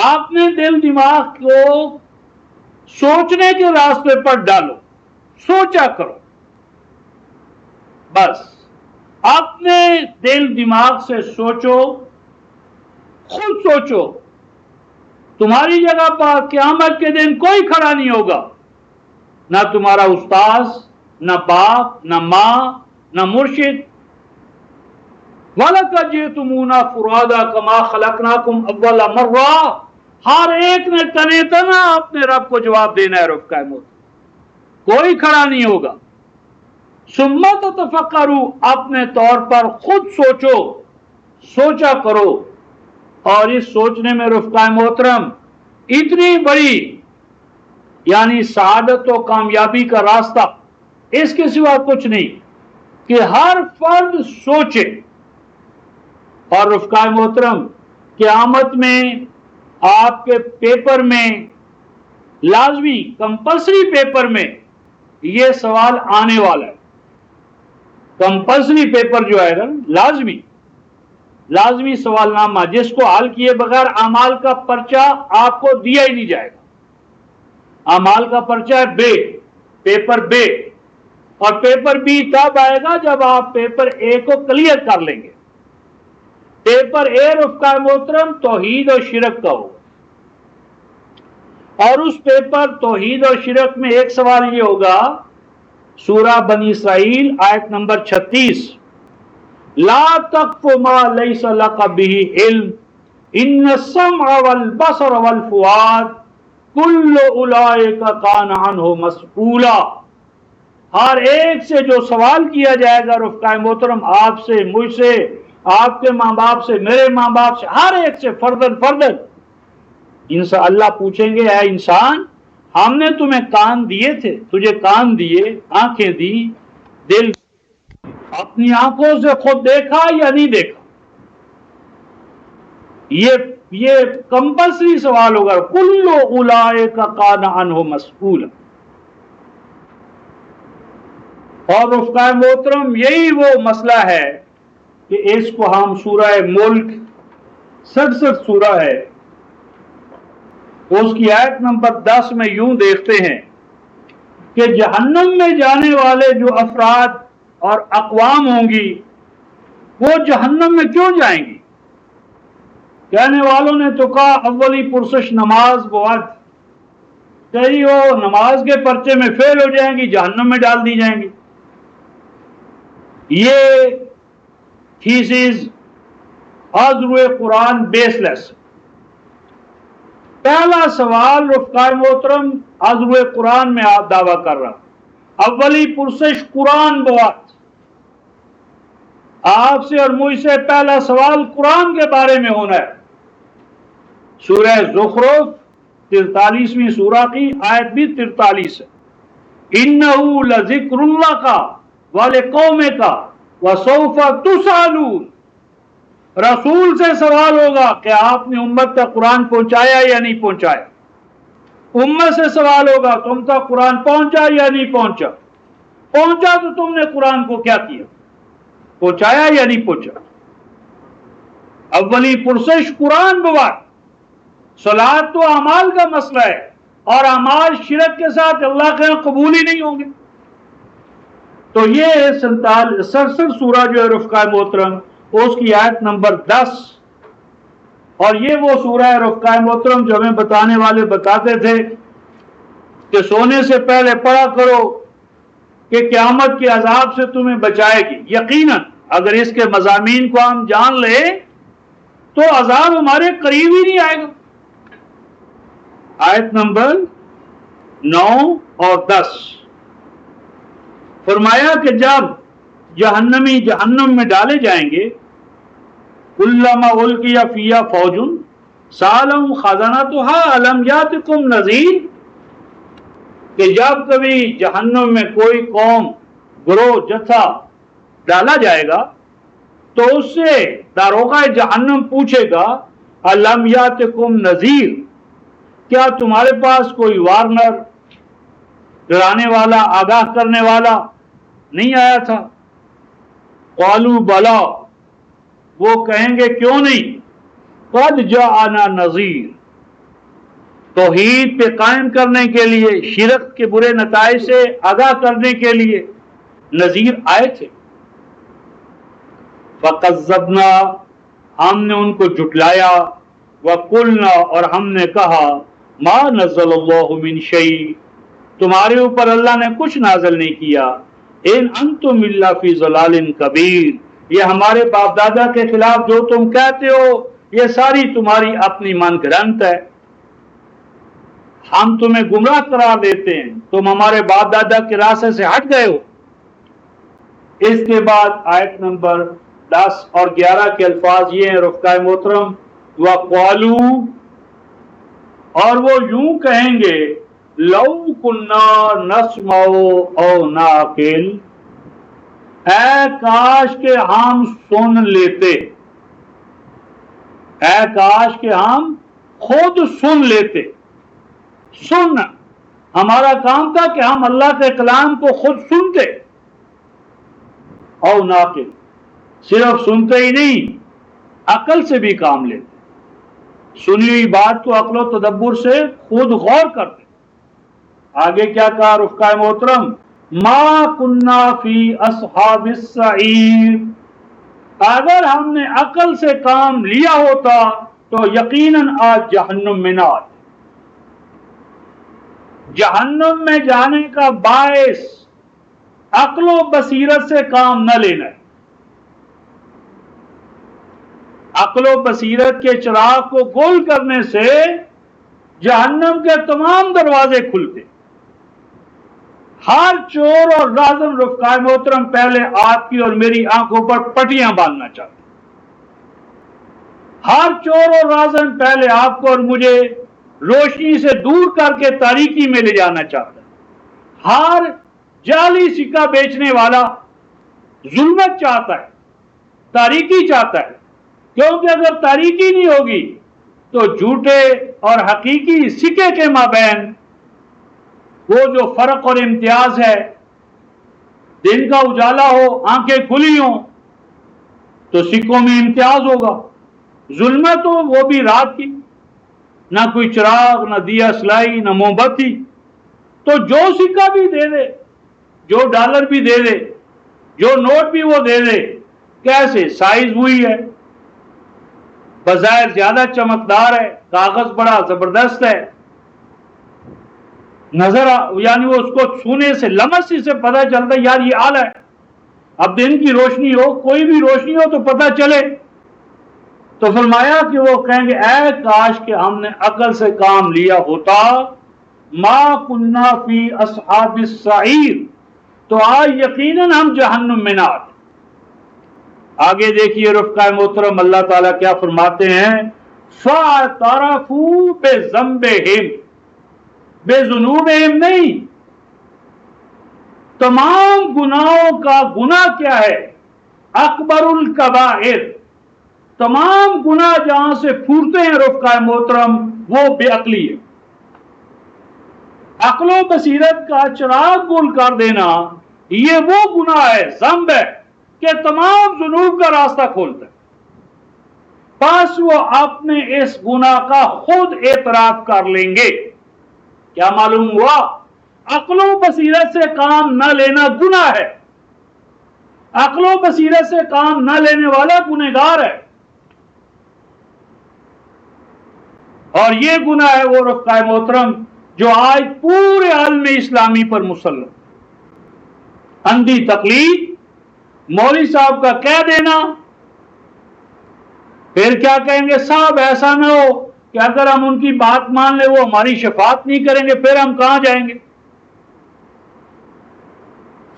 آپ نے دل دماغ کو سوچنے کے راستے پر ڈالو، سوچا کرو. بس اپنے دل دماغ سے سوچو، خود سوچو. تمہاری جگہ پر قیامت کے دن کوئی کھڑا نہیں ہوگا، نہ تمہارا استاذ، نہ باپ، نہ ماں، نہ مرشد. وَلَقَدْ جِئْتُمُونَا فُرَادَىٰ كَمَا خَلَقْنَاكُمْ أَوَّلَ مَرَّةٍ. ہر ایک نے تنے تنا اپنے رب کو جواب دینا ہے رفقائے محترم، کوئی کھڑا نہیں ہوگا. ثم تتفکروا، اپنے طور پر خود سوچو، سوچا کرو. اور اس سوچنے میں رفقائے محترم اتنی بڑی یعنی سعادت و کامیابی کا راستہ اس کے سوا کچھ نہیں کہ ہر فرد سوچے. اور رفقائے محترم قیامت میں آپ کے پیپر میں لازمی کمپلسری پیپر میں یہ سوال آنے والا ہے. کمپلسری پیپر جو ہے نا لازمی سوال نامہ جس کو حل کیے بغیر اعمال کا پرچہ آپ کو دیا ہی نہیں جائے گا. اعمال کا پرچہ ہے بے، پیپر بے، اور پیپر بی تب آئے گا جب آپ پیپر اے کو کلیئر کر لیں گے. پیپر اے رفقائے محترم توحید اور شرک کا ہو، اور اس پیپر توحید اور شرک میں ایک سوال یہ ہوگا، سورہ بنی اسرائیل آیت نمبر 36، لا تقف ما لیس لک بہ علم ان السمع والبصر والفؤاد کل اولئک کان عنہ مسئولا. ہر ایک سے جو سوال کیا جائے گا رفقائے محترم، آپ سے، مجھ سے، آپ کے ماں باپ سے، میرے ماں باپ سے، ہر ایک سے فردن اللہ پوچھیں گے، اے انسان ہم نے تمہیں کان دیے تھے، تجھے کان دیے، آنکھیں دی، دل، اپنی آنکھوں سے خود دیکھا یا نہیں دیکھا؟ یہ کمپلسری سوال ہوگا. کل اولئک کان عنہ مسئولا. اور رفقائے محترم یہی وہ مسئلہ ہے کہ اس کو ہم سورہ ملک 67 سورہ ہے، اس کی آیت نمبر 10 میں یوں دیکھتے ہیں کہ جہنم میں جانے والے جو افراد اور اقوام ہوں گی وہ جہنم میں کیوں جائیں گی؟ کہنے والوں نے تو کہا اولی پرسش نماز بعد، کئی وہ نماز کے پرچے میں فیل ہو جائیں گی، جہنم میں ڈال دی جائیں گی. یہ تھیسز عذر قرآن بیس لیس. پہلا سوال رفقائے محترم عذر قرآن میں آپ دعویٰ کر رہا، اولی پرسش قرآن بعد. آپ سے اور مجھ سے پہلا سوال قرآن کے بارے میں ہونا ہے. سورہ زخرف 43ویں سورہ کی آیت بھی 43 ہے. انہو لذکر اللہ کا وَلِقَوْمِكَ وَسَوْفَ تُسْأَلُونَ. رسول سے سوال ہوگا کہ آپ نے امت تک قرآن پہنچایا یا نہیں پہنچایا. امت سے سوال ہوگا تم تک قرآن پہنچا یا نہیں پہنچا. پہنچا تو تم نے قرآن کو کیا کیا، پہنچایا یا نہیں پہنچا. اولی پرسش قرآن بعد. صلاۃ تو اعمال کا مسئلہ ہے، اور اعمال شرک کے ساتھ اللہ کے قبول ہی نہیں ہوں گے. تو یہ 67 سورہ جو ہے رفقائے محترم اس کی آیت نمبر 10، اور یہ وہ سورہ ہے رفقائے محترم جو ہمیں بتانے والے بتاتے تھے کہ سونے سے پہلے پڑھا کرو کہ قیامت کے عذاب سے تمہیں بچائے گی. یقیناً اگر اس کے مضامین کو ہم جان لیں تو عذاب ہمارے قریب ہی نہیں آئے گا. آیت نمبر 9 اور 10 فرمایا کہ جب جہنمی جہنم میں ڈالے جائیں گے، کلما القی فیہا فوج سألہم خزنتہا الم یاتکم نذیر. کہ جب کبھی جہنم میں کوئی قوم، گروہ، جتھا ڈالا جائے گا تو اس سے داروغہ جہنم پوچھے گا الم یاتکم نذیر، کیا تمہارے پاس کوئی وارنر، ڈرانے والا، آگاہ کرنے والا نہیں آیا تھا؟ قالوا بلا، وہ کہیں گے کیوں نہیں. قد جاءنا نذیر، توحید پہ قائم کرنے کے لیے، شرک کے برے نتائج سے آگاہ کرنے کے لیے نذیر آئے تھے. فکذبنا، ہم نے ان کو جھٹلایا. وقلنا، اور ہم نے کہا ما نزل اللہ من شیء، تمہارے اوپر اللہ نے کچھ نازل نہیں کیا. ان انتم الا فی ضلال کبیر، یہ ہمارے باپ دادا کے خلاف جو تم کہتے ہو یہ ساری تمہاری اپنی من گھڑنت ہے. ہم تمہیں گمراہ قرار دیتے ہیں، تم ہمارے باپ دادا کے راستے سے ہٹ گئے ہو. اس کے بعد آیت نمبر 10 اور 11 کے الفاظ یہ ہیں رفقائے محترم، وَقَالُوا، اور وہ یوں کہیں گے لو کنا نسمع او ناقل، اے کاش کہ ہم سن لیتے، اے کاش کہ ہم خود سن لیتے۔ سننا ہمارا کام تھا کہ ہم اللہ کے کلام کو خود سنتے، او ناقل، صرف سنتے ہی نہیں، عقل سے بھی کام لیتے، سنی ہوئی بات کو عقل و تدبر سے خود غور کرتے۔ آگے کیا کہا رفقائے محترم، ما کننا فی اصحاب السعیر، اگر ہم نے عقل سے کام لیا ہوتا تو یقیناً آج جہنم میں نہ آتے۔ جہنم میں جانے کا باعث عقل و بصیرت سے کام نہ لینا ہے۔ عقل و بصیرت کے چراغ کو گول کرنے سے جہنم کے تمام دروازے کھلتے۔ ہر چور اور رازن رفقائے محترم پہلے آپ کی اور میری آنکھوں پر پٹیاں باندھنا چاہتے، ہر چور اور رازن پہلے آپ کو اور مجھے روشنی سے دور کر کے تاریکی میں لے جانا چاہتا ہے۔ ہر جعلی سکہ بیچنے والا ظلمت چاہتا ہے، تاریکی چاہتا ہے، کیونکہ اگر تاریکی نہیں ہوگی تو جھوٹے اور حقیقی سکے کے مابین وہ جو فرق اور امتیاز ہے، دن کا اجالا ہو، آنکھیں کھلی ہوں تو سکوں میں امتیاز ہوگا، ظلمت ہو وہ بھی رات کی، نہ کوئی چراغ، نہ دیا سلائی، نہ موم بتی، تو جو سکہ بھی دے دے، جو ڈالر بھی دے دے، جو نوٹ بھی وہ دے دے، کیسے سائز ہوئی ہے، بظاہر زیادہ چمکدار ہے، کاغذ بڑا زبردست ہے، نظر یعنی وہ اس کو چھونے سے لمس سے پتہ چلتا ہے یار یہ آلہ ہے۔ اب دن کی روشنی ہو، کوئی بھی روشنی ہو تو پتہ چلے، تو فرمایا کہ وہ کہیں گے اے کاش کہ ہم نے عقل سے کام لیا ہوتا، ما کننا فی اصحاب السعیر، تو آج یقیناً ہم جہنم میں نہ آتے۔ آگے دیکھیے رفقائے محترم اللہ تعالیٰ کیا فرماتے ہیں، فَاعْتَرَفُوا بِذَنبِهِمْ، بے ذنوبہم نہیں، تمام گناہوں کا گناہ کیا ہے، اکبر الکبائر، تمام گناہ جہاں سے پھوٹتے ہیں رفقائے محترم وہ بے عقلی ہے۔ عقل و بصیرت کا چراغ گول کر دینا یہ وہ گناہ ہے، ذنب ہے کہ تمام ذنوب کا راستہ کھولتا ہے۔ بس وہ اپنے اس گناہ کا خود اعتراف کر لیں گے۔ کیا معلوم ہوا؟ عقل و بصیرت سے کام نہ لینا گناہ ہے، عقل و بصیرت سے کام نہ لینے والا گنہگار ہے، اور یہ گناہ ہے وہ رفقائے محترم جو آج پورے عالم اسلامی پر مسلط، اندھی تقلید، مولوی صاحب کا کہہ دینا، پھر کیا کہیں گے، صاحب ایسا نہ ہو کہ اگر ہم ان کی بات مان لیں وہ ہماری شفاعت نہیں کریں گے، پھر ہم کہاں جائیں گے؟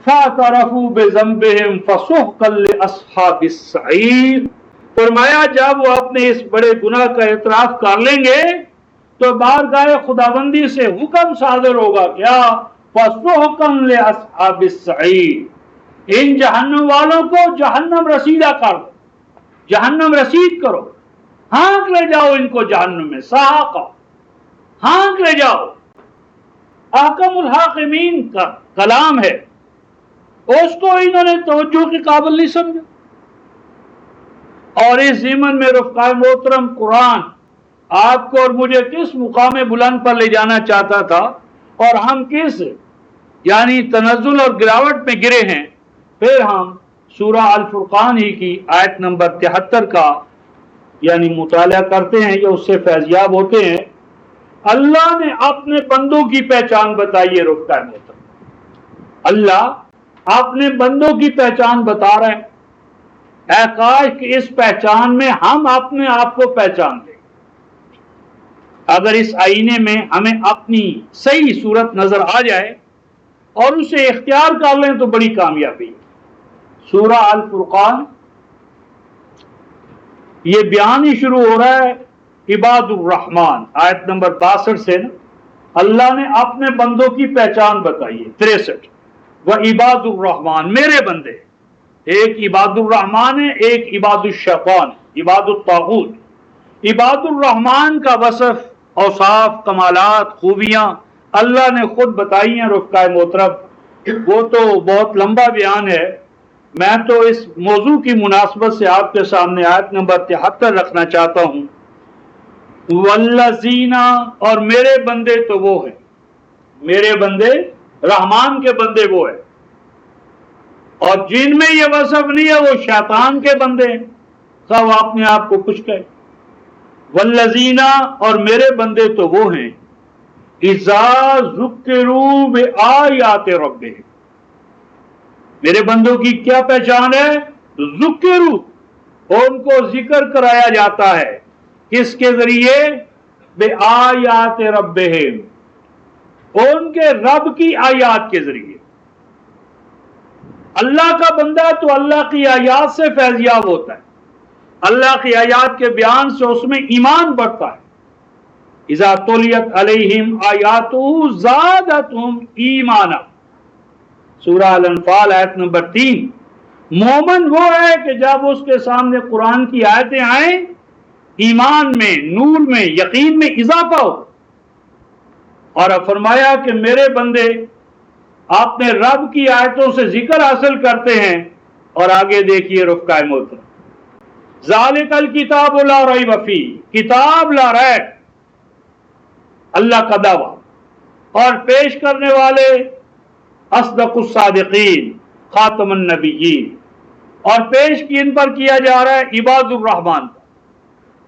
فَاعْتَرَفُوا بِذَنبِهِمْ فَسُحْقًا لِأَصْحَابِ السَّعِيرِ، فرمایا جب وہ اپنے اس بڑے گناہ کا اعتراف کر لیں گے تو بارگاہ خداوندی سے حکم صادر ہوگا، کیا؟ فَسُحْقًا لِأَصْحَابِ السَّعِيرِ، ان جہنم والوں کو جہنم رسیدہ کر دو، جہنم رسید کرو، ہانک لے جاؤ ان کو جہنم میں، سحاقہ، ہانک لے جاؤ۔ احکم الحاکمین کا کلام ہے، اس کو انہوں نے توجہ کے قابل نہیں سمجھا۔ اور اس ضمن میں رفقائے محترم قرآن آپ کو اور مجھے کس مقام بلند پر لے جانا چاہتا تھا، اور ہم کس یعنی تنزل اور گراوٹ میں گرے ہیں، پھر ہم سورہ الفرقان ہی کی آیت نمبر 73 کا یعنی مطالعہ کرتے ہیں یا اس سے فیضیاب ہوتے ہیں۔ اللہ نے اپنے بندوں کی پہچان بتائی ہے رفقائے محترم، اللہ اپنے بندوں کی پہچان بتا رہے ہیں، اے کاش کہ اس پہچان میں ہم اپنے آپ کو پہچان لیں۔ اگر اس آئینے میں ہمیں اپنی صحیح صورت نظر آ جائے اور اسے اختیار کر لیں تو بڑی کامیابی ہے۔ سورہ الفرقان یہ بیان ہی شروع ہو رہا ہے عباد الرحمن، آیت نمبر 62 سے نا، اللہ نے اپنے بندوں کی پہچان بتائی ہے 63. وہ عباد الرحمان، میرے بندے، ایک عباد الرحمان ہے، ایک عباد الشیطان، عباد الطاغوت. عباد الرحمان کا وصف، اوصاف، کمالات، خوبیاں اللہ نے خود بتائی ہیں. رفقائے محترم، وہ تو بہت لمبا بیان ہے، میں تو اس موضوع کی مناسبت سے آپ کے سامنے آیت نمبر 73 رکھنا چاہتا ہوں. والذین، اور میرے بندے تو وہ ہیں، میرے بندے رحمان کے بندے وہ ہیں، اور جن میں یہ وصف نہیں ہے وہ شیطان کے بندے ہیں، سب اپنے آپ کو کچھ کہے. والذین، اور میرے بندے تو وہ ہیں، اذا ذکروا بآیات ربہم، میرے بندوں کی کیا پہچان ہے؟ ذکروا، ان کو ذکر کرایا جاتا ہے، کس کے ذریعے؟ بآیات ربہم، ان کے رب کی آیات کے ذریعے. اللہ کا بندہ تو اللہ کی آیات سے فیضیاب ہوتا ہے، اللہ کی آیات کے بیان سے اس میں ایمان بڑھتا ہے. اذا تلیت علیہم آیاتہ زادتہم ایمانا، سورہ الانفال آیت نمبر 3. مومن وہ ہے کہ جب اس کے سامنے قرآن کی آیتیں آئیں، ایمان میں، نور میں، یقین میں اضافہ ہو. اور اب فرمایا کہ میرے بندے اپنے رب کی آیتوں سے ذکر حاصل کرتے ہیں. اور آگے دیکھیے رفقائے محترم، ذالک الکتاب لا ریب فیہ، کتاب لا ریب، اللہ کا دعویٰ، اور پیش کرنے والے اصدق الصادقین، خاتم النبیین، اور پیش ان پر کیا جا رہا ہے عباد الرحمان.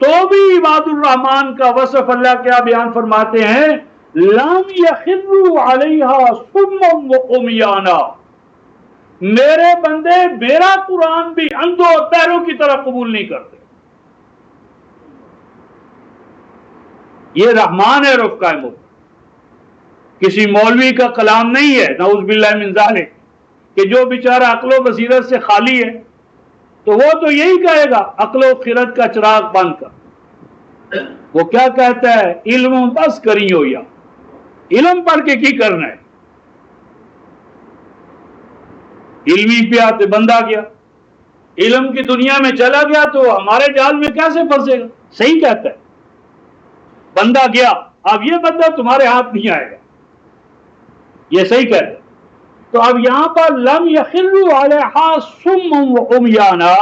تو بھی عباد الرحمان کا وصف اللہ کیا بیان فرماتے ہیں؟ لم یخروا علیہا صما وعمیانا، میرے بندے میرا قرآن بھی اندھوں اور بہروں کی طرح قبول نہیں کرتے. یہ رحمان ہے رفقائے محترم، کسی مولوی کا کلام نہیں ہے، نعوذ باللہ من ذالک، کہ جو بیچارہ عقل و بصیرت سے خالی ہے تو وہ تو یہی کہے گا عقل و خرد کا چراغ بند کر. وہ کیا کہتا ہے؟ علم بس کری ہو، یا علم پڑھ کے کی کرنا ہے؟ علمی پہ آتے بندہ گیا، علم کی دنیا میں چلا گیا تو ہمارے جال میں کیسے پھنسے گا؟ صحیح کہتا ہے، بندہ گیا، اب یہ بندہ تمہارے ہاتھ نہیں آئے گا، یہ صحیح کہتا ہے. تو اب یہاں پر لم یخروا علیہا صما وعمیانا،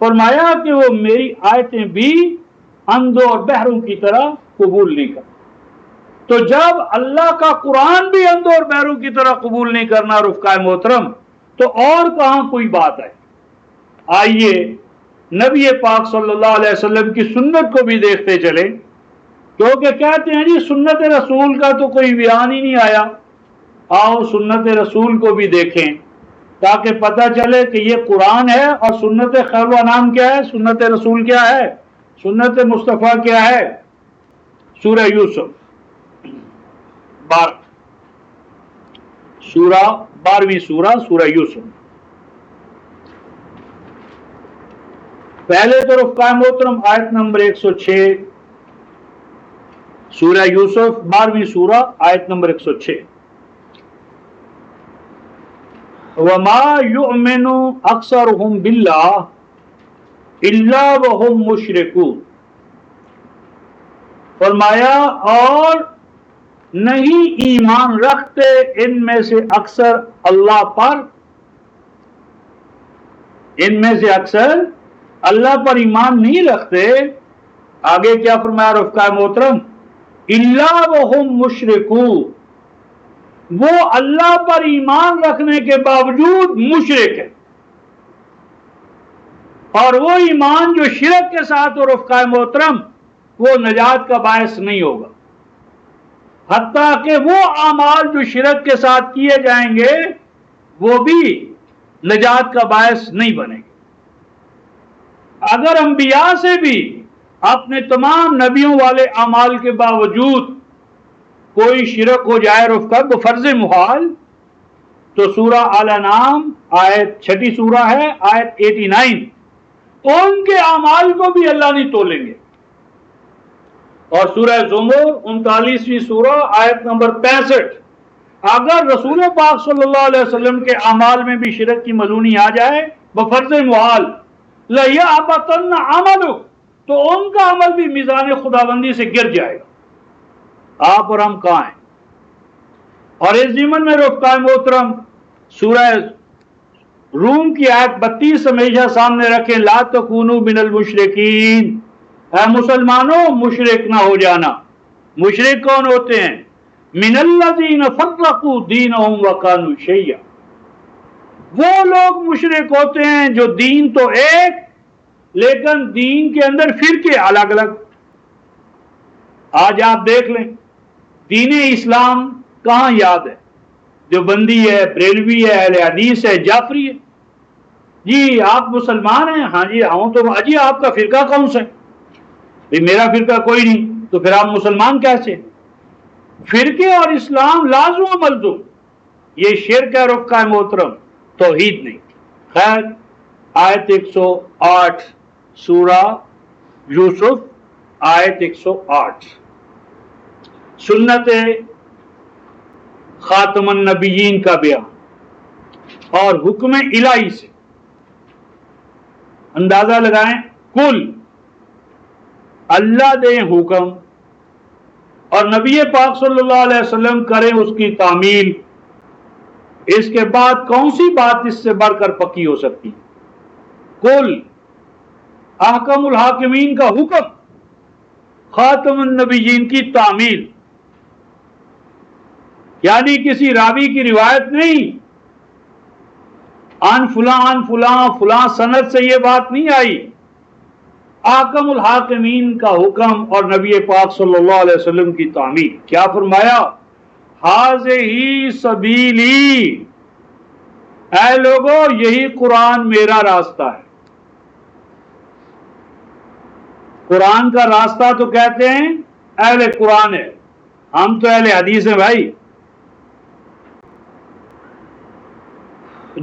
فرمایا کہ وہ میری آیتیں بھی اندھوں اور بہروں کی طرح قبول نہیں کرتے. تو جب اللہ کا قرآن بھی اندھوں اور بہروں کی طرح قبول نہیں کرنا رفقائے محترم، تو اور کہاں کوئی بات ہے؟ آئیے نبی پاک صلی اللہ علیہ وسلم کی سنت کو بھی دیکھتے چلیں، کیونکہ کہتے ہیں جی سنت رسول کا تو کوئی بیان ہی نہیں آیا. آؤ سنت رسول کو بھی دیکھیں تاکہ پتہ چلے کہ یہ قرآن ہے، اور سنت خیر و انام کیا ہے، سنت رسول کیا ہے، سنت مصطفیٰ کیا ہے. سورہ یوسف 12ویں سورہ یوسف. پہلے تو رفقائے محترم آیت نمبر 106، سورہ یوسف 12ویں سورہ آیت نمبر 106. وما یؤمن اکثرهم باللہ الا وهم مشرکون، فرمایا اور نہیں ایمان رکھتے ان میں سے اکثر اللہ پر، ان میں سے اکثر اللہ پر ایمان نہیں رکھتے. آگے کیا فرمایا رفقائے محترم؟ الا وهم مشرکون، وہ اللہ پر ایمان رکھنے کے باوجود مشرک ہے. اور وہ ایمان جو شرک کے ساتھ ہو رفقائے محترم، وہ نجات کا باعث نہیں ہوگا، حتیٰ کہ وہ اعمال جو شرک کے ساتھ کیے جائیں گے وہ بھی نجات کا باعث نہیں بنے گے. اگر انبیاء سے بھی اپنے تمام نبیوں والے اعمال کے باوجود کوئی شرک ہو جائے رفقا بفرض محال، تو سورہ الانعام آیت 6 سورہ ہے آیت 89، ان کے اعمال کو بھی اللہ نہیں تولیں گے. اور سورہ زمر 39ویں سورہ آیت نمبر 65، اگر رسول پاک صلی اللہ علیہ وسلم کے اعمال میں بھی شرک کی ملونی آ جائے بفرض محال لَيَحْبَطَنَّ عَمَلُكَ، تو ان کا عمل بھی میزان خداوندی سے گر جائے گا۔ آپ اور ہم کہاں ہیں؟ اور اس ضمن میں رفقائے محترم سورہ روم کی آیت 32 ہمیشہ سامنے رکھیں، لا تکونوا من المشرکین، اے مسلمانوں مشرک نہ ہو جانا۔ مشرک کون ہوتے ہیں؟ من الذین فرقوا دینہم وکانوا شیعا، وہ لوگ مشرک ہوتے ہیں جو دین تو ایک لیکن دین کے اندر فرقے الگ الگ۔ آج آپ دیکھ لیں دین اسلام کہاں یاد ہے؟ دیوبندی ہے، بریلوی ہے، اہل حدیث ہے، جعفری ہے۔ جی آپ مسلمان ہیں؟ ہاں جی ہوں تو جی آپ کا فرقہ کون سا ہے؟ میرا فرقہ کوئی نہیں، تو پھر آپ مسلمان کیسے؟ فرقے اور اسلام لازم و ملزوم، یہ شرک ہے رفقائے محترم، توحید نہیں۔ خیر آیت 108 سورہ یوسف آیت 108، سنت خاتم النبیین کا بیان اور حکم الہی سے اندازہ لگائیں۔ کل اللہ دیں حکم اور نبی پاک صلی اللہ علیہ وسلم کریں اس کی تعمیل، اس کے بعد کون سی بات اس سے بڑھ کر پکی ہو سکتی؟ کل احکم الحاکمین کا حکم، خاتم النبیین کی تعمیل، یعنی کسی راوی کی روایت نہیں، عن فلاں فلاں سند سے یہ بات نہیں آئی، احکم الحاکمین کا حکم اور نبی پاک صلی اللہ علیہ وسلم کی تعمیل۔ کیا فرمایا؟ ھذہ سبیلی، اے لوگو یہی قرآن میرا راستہ ہے۔ قرآن کا راستہ تو کہتے ہیں اہل قرآن ہے، ہم تو اہل حدیث ہیں بھائی۔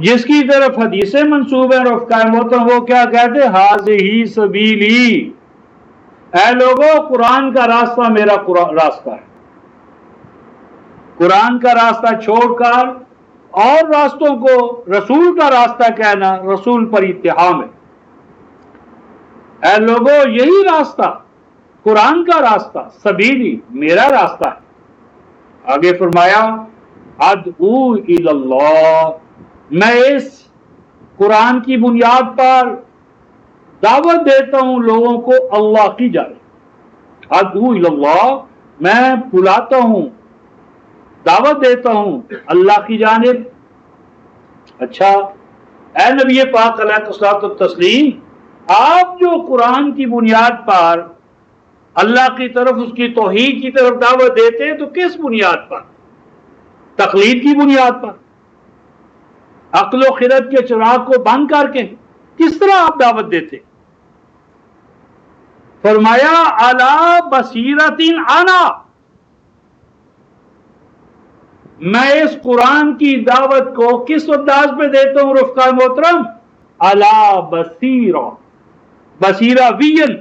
جس کی طرف حدیثیں منسوب ہیں رفقائے محترم وہ کیا کہتے ہیں؟ ھذہ سبیلی، اے لوگو قرآن کا راستہ میرا راستہ ہے۔ قرآن کا راستہ چھوڑ کر اور راستوں کو رسول کا راستہ کہنا رسول پر اتہام ہے۔ اے لوگو یہی راستہ قرآن کا راستہ، سبیلی میرا راستہ ہے۔ آگے فرمایا ادعو الی اللہ، میں اس قرآن کی بنیاد پر دعوت دیتا ہوں لوگوں کو اللہ کی جانب۔ ادعو الی اللہ، میں بلاتا ہوں، دعوت دیتا ہوں اللہ کی جانب۔ اچھا اے نبی پاک علیہ الصلوۃ والتسلیم، آپ جو قرآن کی بنیاد پر اللہ کی طرف اس کی توحید کی طرف دعوت دیتے ہیں تو کس بنیاد پر؟ تقلید کی بنیاد پر، عقل و خرد کے چراغ کو بند کر کے کس طرح آپ دعوت دیتے؟ فرمایا علی بصیرۃ انا، میں اس قرآن کی دعوت کو کس انداز پہ دیتا ہوں رفقائے محترم؟ علی بصیرہ، بصیرہ ویژن،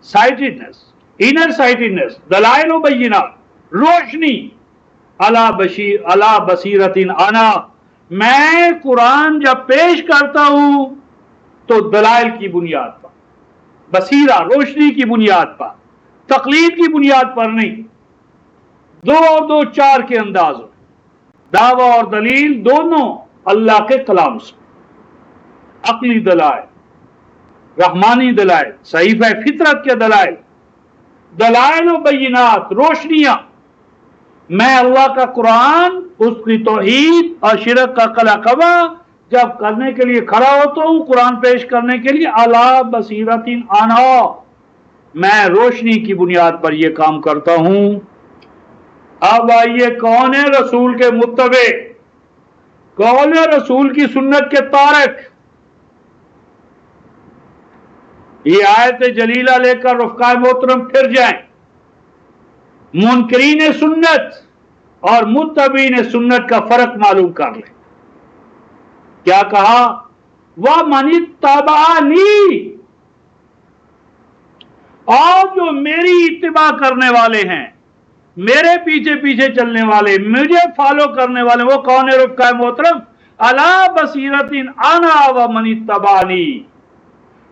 سائٹڈنس، انر سائٹڈنس، دلائل و بینات، روشنی، علی بصیرۃ انا، میں قرآن جب پیش کرتا ہوں تو دلائل کی بنیاد پر، بصیرہ روشنی کی بنیاد پر، تقلید کی بنیاد پر نہیں، دو اور دو چار کے انداز میں، دعویٰ اور دلیل دونوں اللہ کے کلام سے، عقلی دلائل، رحمانی دلائل، صحیفہ فطرت کے دلائل، دلائل و بینات، روشنیاں، میں اللہ کا قرآن، اس کی توحید اور شرک کا قلعہ جب کرنے کے لیے کھڑا ہوتا ہوں، قرآن پیش کرنے کے لیے علی بصیرۃ انا، میں روشنی کی بنیاد پر یہ کام کرتا ہوں۔ اب آئیے کون ہے رسول کے متبع، کون ہے رسول کی سنت کے تارک؟ یہ آیت جلیلہ لے کر رفقائے محترم پھر جائیں، منکرین سنت اور متبعین سنت کا فرق معلوم کر لیں۔ کیا کہا؟ وَمَنِ اتَّبَعَنِی، اور جو میری اتباع کرنے والے ہیں، میرے پیچھے پیچھے چلنے والے، مجھے فالو کرنے والے، وہ کون ہے رفقائے محترم؟ علی بصیرت انا و من اتبعنی،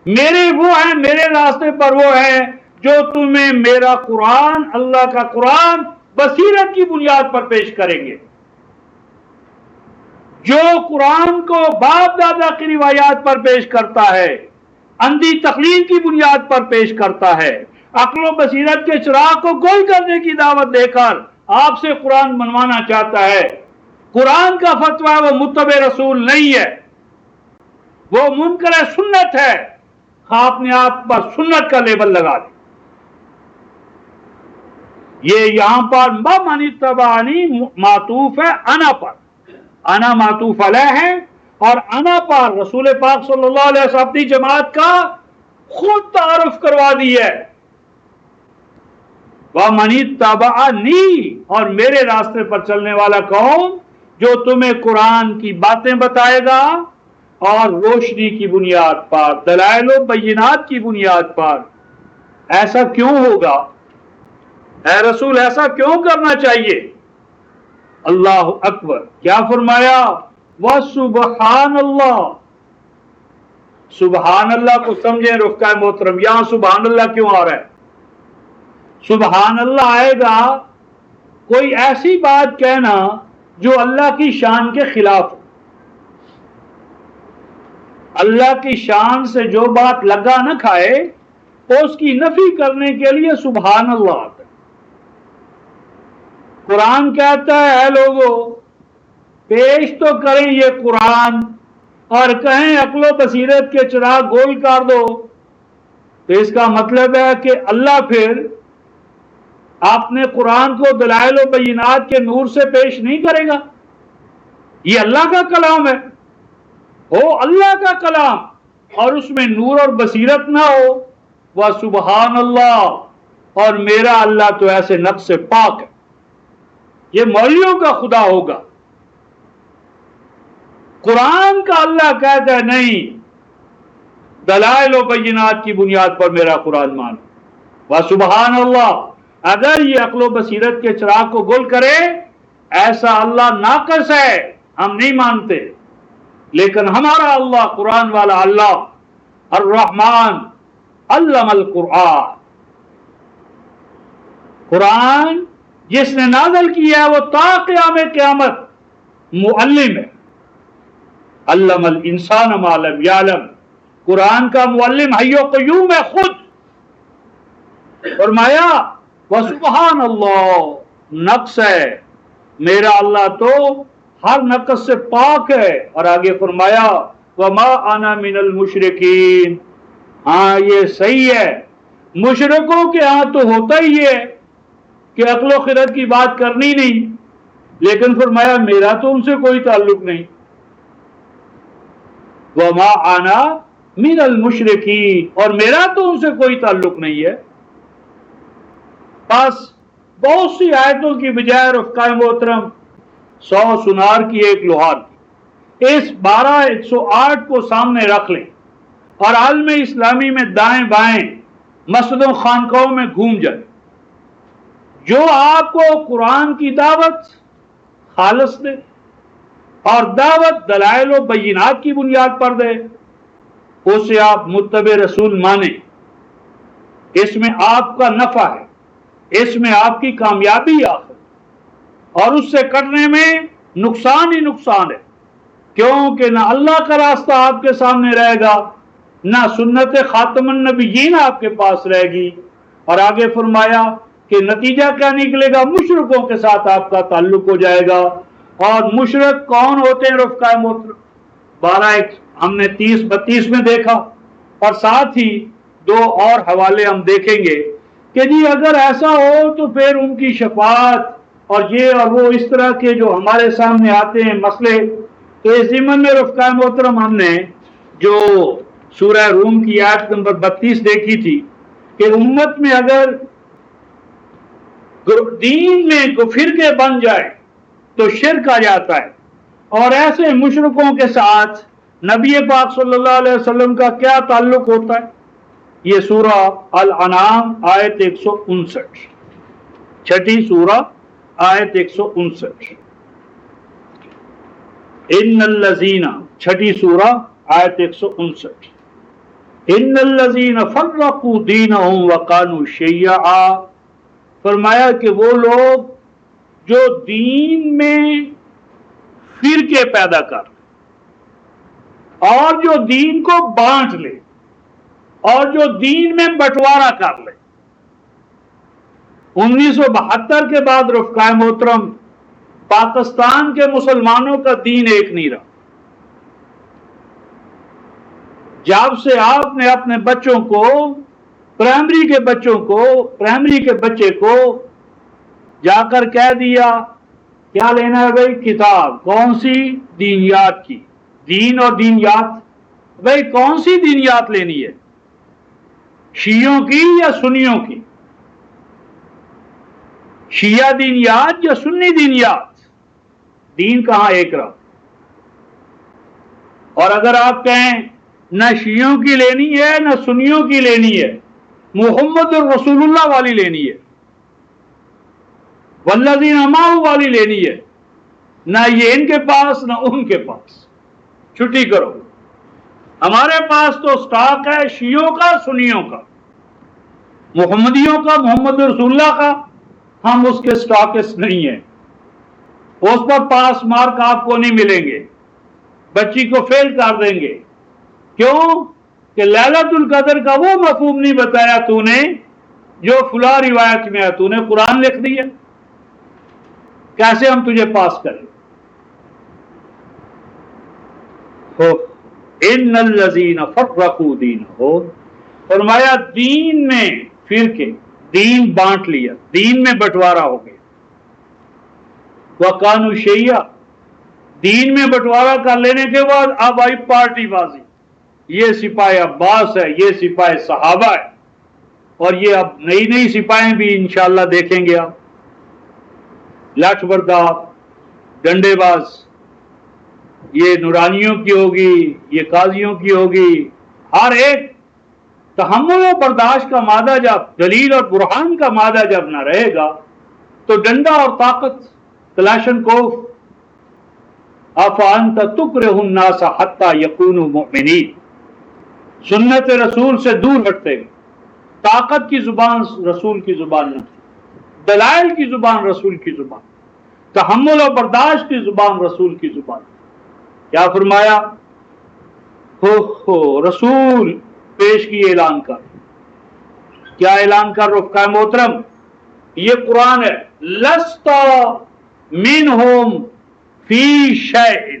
میرے وہ ہیں، میرے راستے پر وہ ہیں جو تمہیں میرا قرآن، اللہ کا قرآن بصیرت کی بنیاد پر پیش کریں گے، جو قرآن کو باپ دادا کی روایات پر پیش کرتا ہے، اندھی تقلید کی بنیاد پر پیش کرتا ہے، عقل و بصیرت کے چراغ کو گول کرنے کی دعوت دے کر آپ سے قرآن منوانا چاہتا ہے، قرآن کا فتویٰ وہ متبع رسول نہیں ہے، وہ منکر سنت ہے، آپ نے آپ پر سنت کا لیبل لگا دیا۔ یہ یہاں پر من اتبعنی معطوف ہے انا پر، انا معطوف علیہ ہے، اور انا پر رسول پاک صلی اللہ علیہ وسلم اپنی جماعت کا خود تعارف کروا دی ہے، وَمَنِ اتَّبَعَنِی، اور میرے راستے پر چلنے والا کون؟ جو تمہیں قرآن کی باتیں بتائے گا اور روشنی کی بنیاد پر، دلائل و بینات کی بنیاد پر۔ ایسا کیوں ہوگا؟ اے رسول ایسا کیوں کرنا چاہیے؟ اللہ اکبر، کیا فرمایا؟ وَسُبْحَانَ اللَّهِ، سبحان اللہ کو سمجھیں رفقائے محترم، یہاں سبحان اللہ کیوں آ رہا ہے؟ سبحان اللہ آئے گا کوئی ایسی بات کہنا جو اللہ کی شان کے خلاف ہو، اللہ کی شان سے جو بات لگا نہ کھائے اس کی نفی کرنے کے لیے سبحان اللہ آتا ہے۔ قرآن کہتا ہے اے لوگو پیش تو کریں یہ قرآن اور کہیں عقل و بصیرت کے چراغ گول کر دو، تو اس کا مطلب ہے کہ اللہ پھر اپنے قرآن کو دلائل و بینات کے نور سے پیش نہیں کرے گا؟ یہ اللہ کا کلام ہے، ہو اللہ کا کلام اور اس میں نور اور بصیرت نہ ہو، وہ سبحان اللہ، اور میرا اللہ تو ایسے نقص سے پاک ہے، یہ مولویوں کا خدا ہوگا۔ قرآن کا اللہ کہتا ہے نہیں، دلائل و بینات کی بنیاد پر میرا قرآن مانو، وہ سبحان اللہ۔ اگر یہ عقل و بصیرت کے چراغ کو گل کرے، ایسا اللہ ناقص ہے، ہم نہیں مانتے، لیکن ہمارا اللہ قرآن والا اللہ الرحمن علم القرآن، قرآن جس نے نازل کیا ہے وہ تا قیام قیامت معلم ہے، علم الانسان ما لم یعلم، قرآن کا معلم حی و قیوم ہے خود۔ فرمایا وسبحان اللہ، نقص ہے، میرا اللہ تو ہر نقص سے پاک ہے، اور آگے فرمایا وما انا من المشرکین، ہاں یہ صحیح ہے، مشرکوں کے ہاں تو ہوتا ہی ہے کہ عقل و خرد کی بات کرنی نہیں، لیکن فرمایا میرا تو ان سے کوئی تعلق نہیں، وما انا من المشرکین، اور میرا تو ان سے کوئی تعلق نہیں ہے۔ بس بہت سی آیتوں کی بجائے رفقائے محترم 100 سنار کی ایک لوہار کی، اس 12 108 کو سامنے رکھ لیں اور عالم اسلامی میں دائیں بائیں مسجدوں خانقاہوں میں گھوم جائیں، جو آپ کو قرآن کی دعوت خالص دے اور دعوت دلائل و بینات کی بنیاد پر دے، اسے آپ متبع رسول مانیں، اس میں آپ کا نفع ہے، اس میں آپ کی کامیابی آخر، اور اس سے کرنے میں نقصان ہی نقصان ہے، کیونکہ نہ اللہ کا راستہ آپ کے سامنے رہے گا، نہ سنت خاتم النبیین آپ کے پاس رہے گی، اور آگے فرمایا کہ نتیجہ کیا نکلے گا؟ مشرکوں کے ساتھ آپ کا تعلق ہو جائے گا۔ اور مشرک کون ہوتے ہیں رفقائے محترم؟ 12 ہم نے 30 32 میں دیکھا، اور ساتھ ہی 2 اور حوالے ہم دیکھیں گے کہ جی اگر ایسا ہو تو پھر ان کی شفاعت اور یہ اور وہ اس طرح کے جو ہمارے سامنے آتے ہیں مسئلے، تو اس ضمن میں رفقائے محترم ہم نے جو سورہ روم کی آیت نمبر 32 دیکھی تھی کہ امت میں اگر دین میں فرقے بن جائے تو شرک آ جاتا ہے، اور ایسے مشرکوں کے ساتھ نبی پاک صلی اللہ علیہ وسلم کا کیا تعلق ہوتا ہے؟ یہ سورہ الانعام آیت 159، چھٹی سورہ آیت 159۔ ان الذین، چھٹی سورہ آیت 159، ان الذین فرقوا دینہم وکانوا شیعا، فرمایا کہ وہ لوگ جو دین میں فرقے پیدا کر اور جو دین کو بانٹ لے اور جو دین میں بٹوارا کر لے۔ 1972 کے بعد رفقائے محترم پاکستان کے مسلمانوں کا دین ایک نہیں رہا۔ جب سے آپ نے اپنے بچوں کو، پرائمری کے بچوں کو، پرائمری کے بچے کو جا کر کہہ دیا کیا لینا ہے بھائی، کتاب کون سی؟ دینیات کی۔ دین اور دینیات، بھائی کون سی دینیات لینی ہے، شیعوں کی یا سنیوں کی؟ شیعہ دینیات یا سنی دینیات؟ دین کہاں ایک رہا؟ اور اگر آپ کہیں نہ شیعوں کی لینی ہے نہ سنیوں کی لینی ہے، محمد رسول اللہ والی لینی ہے، والذین معہ والی لینی ہے، نہ یہ ان کے پاس نہ ان کے پاس، چھٹی کرو۔ ہمارے پاس تو سٹاک ہے شیعوں کا، سنیوں کا، محمدیوں کا، محمد رسول اللہ کا، ہم اس کے سٹاکس نہیں ہیں، اس پر پاس مارک آپ کو نہیں ملیں گے، بچی کو فیل کر دیں گے۔ کیوں کہ لیلۃ القدر کا وہ مفہوم نہیں بتایا تو نے جو فلاں روایت میں ہے، تو نے قرآن لکھ دیا، کیسے ہم تجھے پاس کریں؟ ان الذین فرقوا دینہم، فرمایا دین میں فرقے، دین بانٹ لیا، دین میں بٹوارا ہو گیا۔ وکانوا شیعا، دین میں بٹوارا کر لینے کے بعد اب آئی پارٹی بازی، یہ سپاہ عباس ہے، یہ سپاہ صحابہ ہے، اور یہ اب نئی نئی سپاہیں بھی انشاءاللہ دیکھیں گے آپ، لاٹھ بردار، ڈنڈے باز، یہ نورانیوں کی ہوگی، یہ قاضیوں کی ہوگی، ہر ایک تحمل و برداشت کا مادہ جب، دلیل اور برہان کا مادہ جب نہ رہے گا تو ڈنڈا اور طاقت، کلاشن کوف، افانت تکرہ الناس حتی یکونوا مؤمنین، سنت رسول سے دور ہٹتے گئے، طاقت کی زبان رسول کی زبان نہ، دلائل کی زبان رسول کی زبان، تحمل و برداشت کی زبان رسول کی زبان۔ کیا فرمایا؟ رسول پیش کی اعلان کر، کیا اعلان کر رفقائے محترم؟ یہ قرآن ہے، لست منہم فی شیء،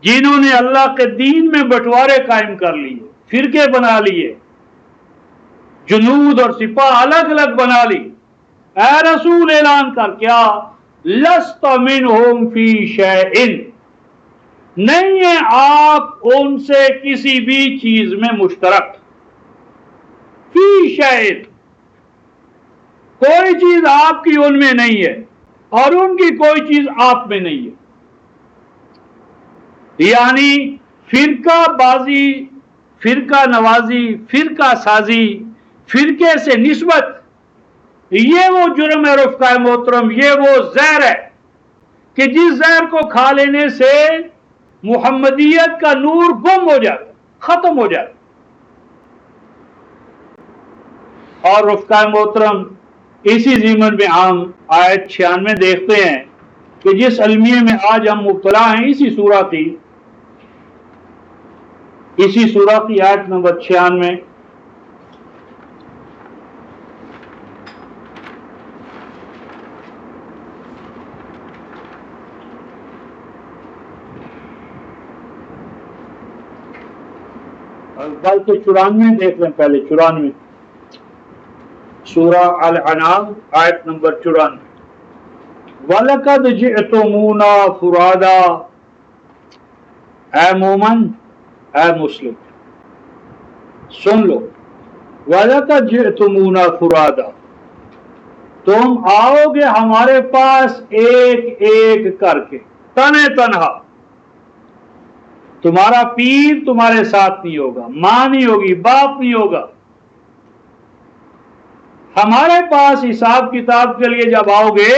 جنہوں نے اللہ کے دین میں بٹوارے قائم کر لیے، فرقے بنا لیے، جنود اور سپاہ الگ الگ بنا لی، اے رسول اعلان کر، کیا لست منہم فی شیء، نہیں ہے آپ ان سے کسی بھی چیز میں مشترک، فی شیء، کوئی چیز آپ کی ان میں نہیں ہے اور ان کی کوئی چیز آپ میں نہیں ہے۔ یعنی فرقہ بازی، فرقہ نوازی، فرقہ سازی، فرقے سے نسبت، یہ وہ جرم ہے رفقائے محترم، یہ وہ زہر ہے کہ جس زہر کو کھا لینے سے محمدیت کا نور گم ہو جاتا، ختم ہو جاتا۔ اور رفقائے محترم اسی ضمن میں ہم آیت 96 دیکھتے ہیں کہ جس المیے میں آج ہم مبتلا ہیں، اسی سورہ کی آیت نمبر 96، بلکہ 94 دیکھ لیں پہلے، 94 سورہ الانعام آیت نمبر 94، وَلَقَدْ جِئْتُمُونَا فُرَادًا، اے مومن، اے مسلم سن لو، وَلَقَدْ جِئْتُمُونَا فُرَادًا، تم آؤ گے ہمارے پاس ایک ایک کر کے، تنہا، تمہارا پیر تمہارے ساتھ نہیں ہوگا، ماں نہیں ہوگی، باپ نہیں ہوگا. ہمارے پاس حساب کتاب کے لیے جب آؤ گے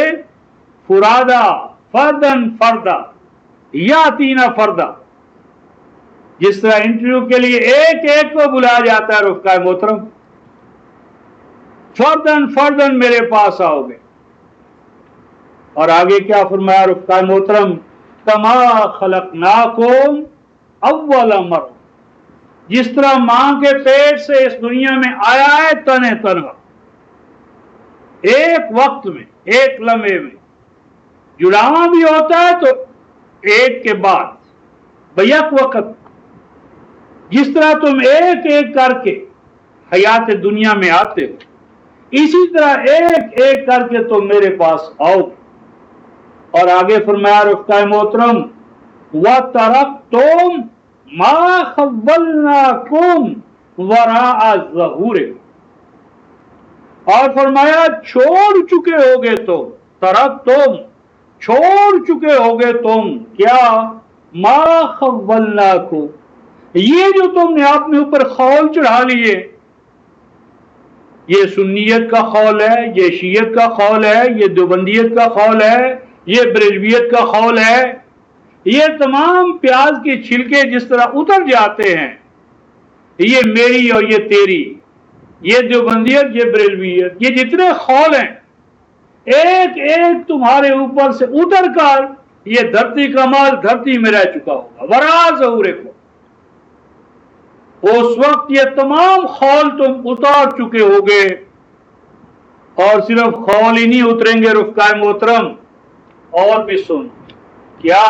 فرادا فردن فردا یاتینا فردا، جس طرح انٹرویو کے لیے ایک ایک کو بلایا جاتا ہے رفقائے محترم، فردن فردن میرے پاس آؤ گے. اور آگے کیا فرمایا رفقائے محترم، کما خلقناکم اول مرہ، جس طرح ماں کے پیٹ سے اس دنیا میں آیا ہے تنہ تنہا، ایک وقت میں، ایک لمحے میں. جڑاوا بھی ہوتا ہے تو ایک کے بعد بیک وقت، جس طرح تم ایک ایک کر کے حیات دنیا میں آتے ہو، اسی طرح ایک ایک کر کے تم میرے پاس آؤ. اور آگے فرمایا رفقائے محترم، وَتَرَكْتُمْ مَا خَوَّلْنَاكُمْ وَرَاءَ ظُهُورِكُمْ، اور فرمایا چھوڑ چکے ہوگے تم، ترکتم چھوڑ چکے ہوگے تم کیا، ما خولناکم، یہ جو تم نے اپنے اوپر خول چڑھا لیے، یہ سنیت کا خول ہے، یہ شیعت کا خول ہے، یہ دیوبندیت کا خول ہے، یہ بریلویت کا خول ہے. یہ تمام پیاز کے چھلکے جس طرح اتر جاتے ہیں، یہ میری اور یہ تیری، یہ دیوبندیت، یہ بریلویت، یہ جتنے خول ہیں ایک ایک تمہارے اوپر سے اتر کر یہ دھرتی کا مال دھرتی میں رہ چکا ہوگا. وراء ظہورکم، اس وقت یہ تمام خول تم اتار چکے ہوگے. اور صرف خول ہی نہیں اتریں گے رفقائے محترم، اور بھی سن کیا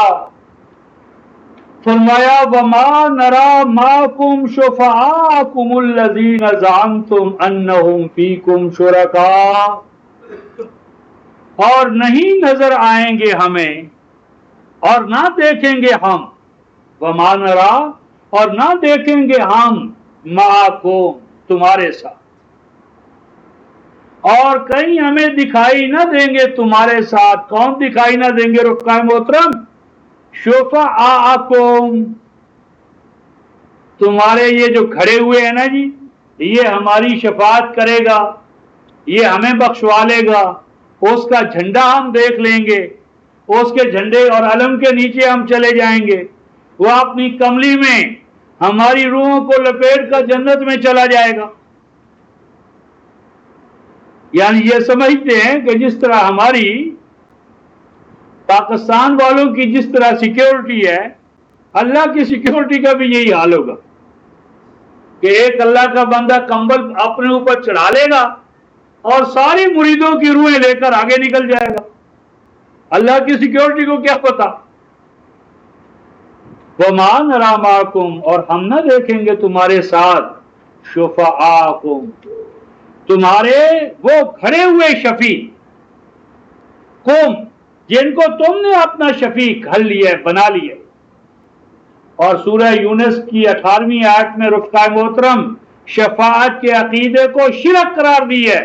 فرمایا، وَمَا نَرَى مَعَكُمْ شُفَعَاءَكُمُ الَّذِينَ زَعَمْتُمْ أَنَّهُمْ فِيكُمْ شُرَكَاءُ، اور نہیں نظر آئیں گے ہمیں اور نہ دیکھیں گے ہم، وَمَا نَرَى، اور نہ دیکھیں گے ہم، مَعَكُمْ تمہارے ساتھ، اور کہیں ہمیں دکھائی نہ دیں گے تمہارے ساتھ. کون دکھائی نہ دیں گے رفقائے محترم؟ شفعاءکم، تمہارے یہ جو کھڑے ہوئے ہیں نا جی، یہ ہماری شفاعت کرے گا، یہ ہمیں بخشوا لے گا، اس کا جھنڈا ہم دیکھ لیں گے، اس کے جھنڈے اور علم کے نیچے ہم چلے جائیں گے، وہ اپنی کملی میں ہماری روحوں کو لپیٹ کر جنت میں چلا جائے گا. یعنی یہ سمجھتے ہیں کہ جس طرح ہماری پاکستان والوں کی جس طرح سیکیورٹی ہے، اللہ کی سیکیورٹی کا بھی یہی حال ہوگا کہ ایک اللہ کا بندہ کمبل اپنے اوپر چڑھا لے گا اور ساری مریدوں کی روحیں لے کر آگے نکل جائے گا. اللہ کی سیکیورٹی کو کیا پتا. وَمَا نَرَى مَعَكُمْ، اور ہم نہ دیکھیں گے تمہارے ساتھ، شفعاءکم تمہارے وہ کھڑے ہوئے شفیع، قوم جن کو تم نے اپنا شفیع گھر لیا ہے، بنا لیا. اور سورہ یونس کی 18ویں آیت میں رفقائے محترم شفاعت کے عقیدے کو شرک قرار دی ہے.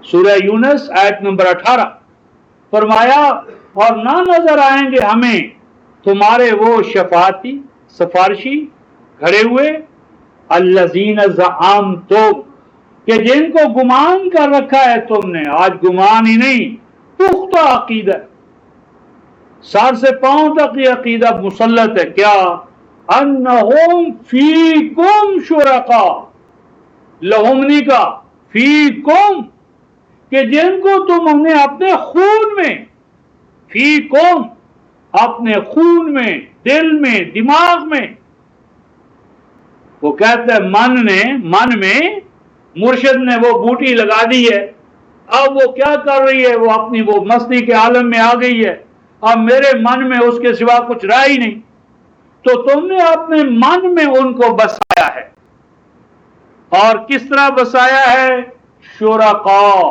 سورہ یونس آیت نمبر 18 فرمایا، اور نہ نظر آئیں گے ہمیں تمہارے وہ شفاعتی سفارشی کھڑے ہوئے، الذین زعمتم، کہ جن کو گمان کر رکھا ہے تم نے. آج گمان ہی نہیں، پختہ عقیدہ، سر سے پاؤں تک یہ عقیدہ مسلط ہے. کیا؟ انہم فیکم شرکاء، لہمنی کا فیکم، کہ جن کو تم نے اپنے خون میں، فیکم اپنے خون میں، دل میں، دماغ میں. وہ کہتے ہیں من میں مرشد نے وہ بوٹی لگا دی ہے، اب وہ کیا کر رہی ہے، وہ اپنی وہ مستی کے عالم میں آ گئی ہے، اب میرے من میں اس کے سوا کچھ رہا ہی نہیں. تو تم نے اپنے من میں ان کو بسایا ہے. اور کس طرح بسایا ہے؟ شرکاء.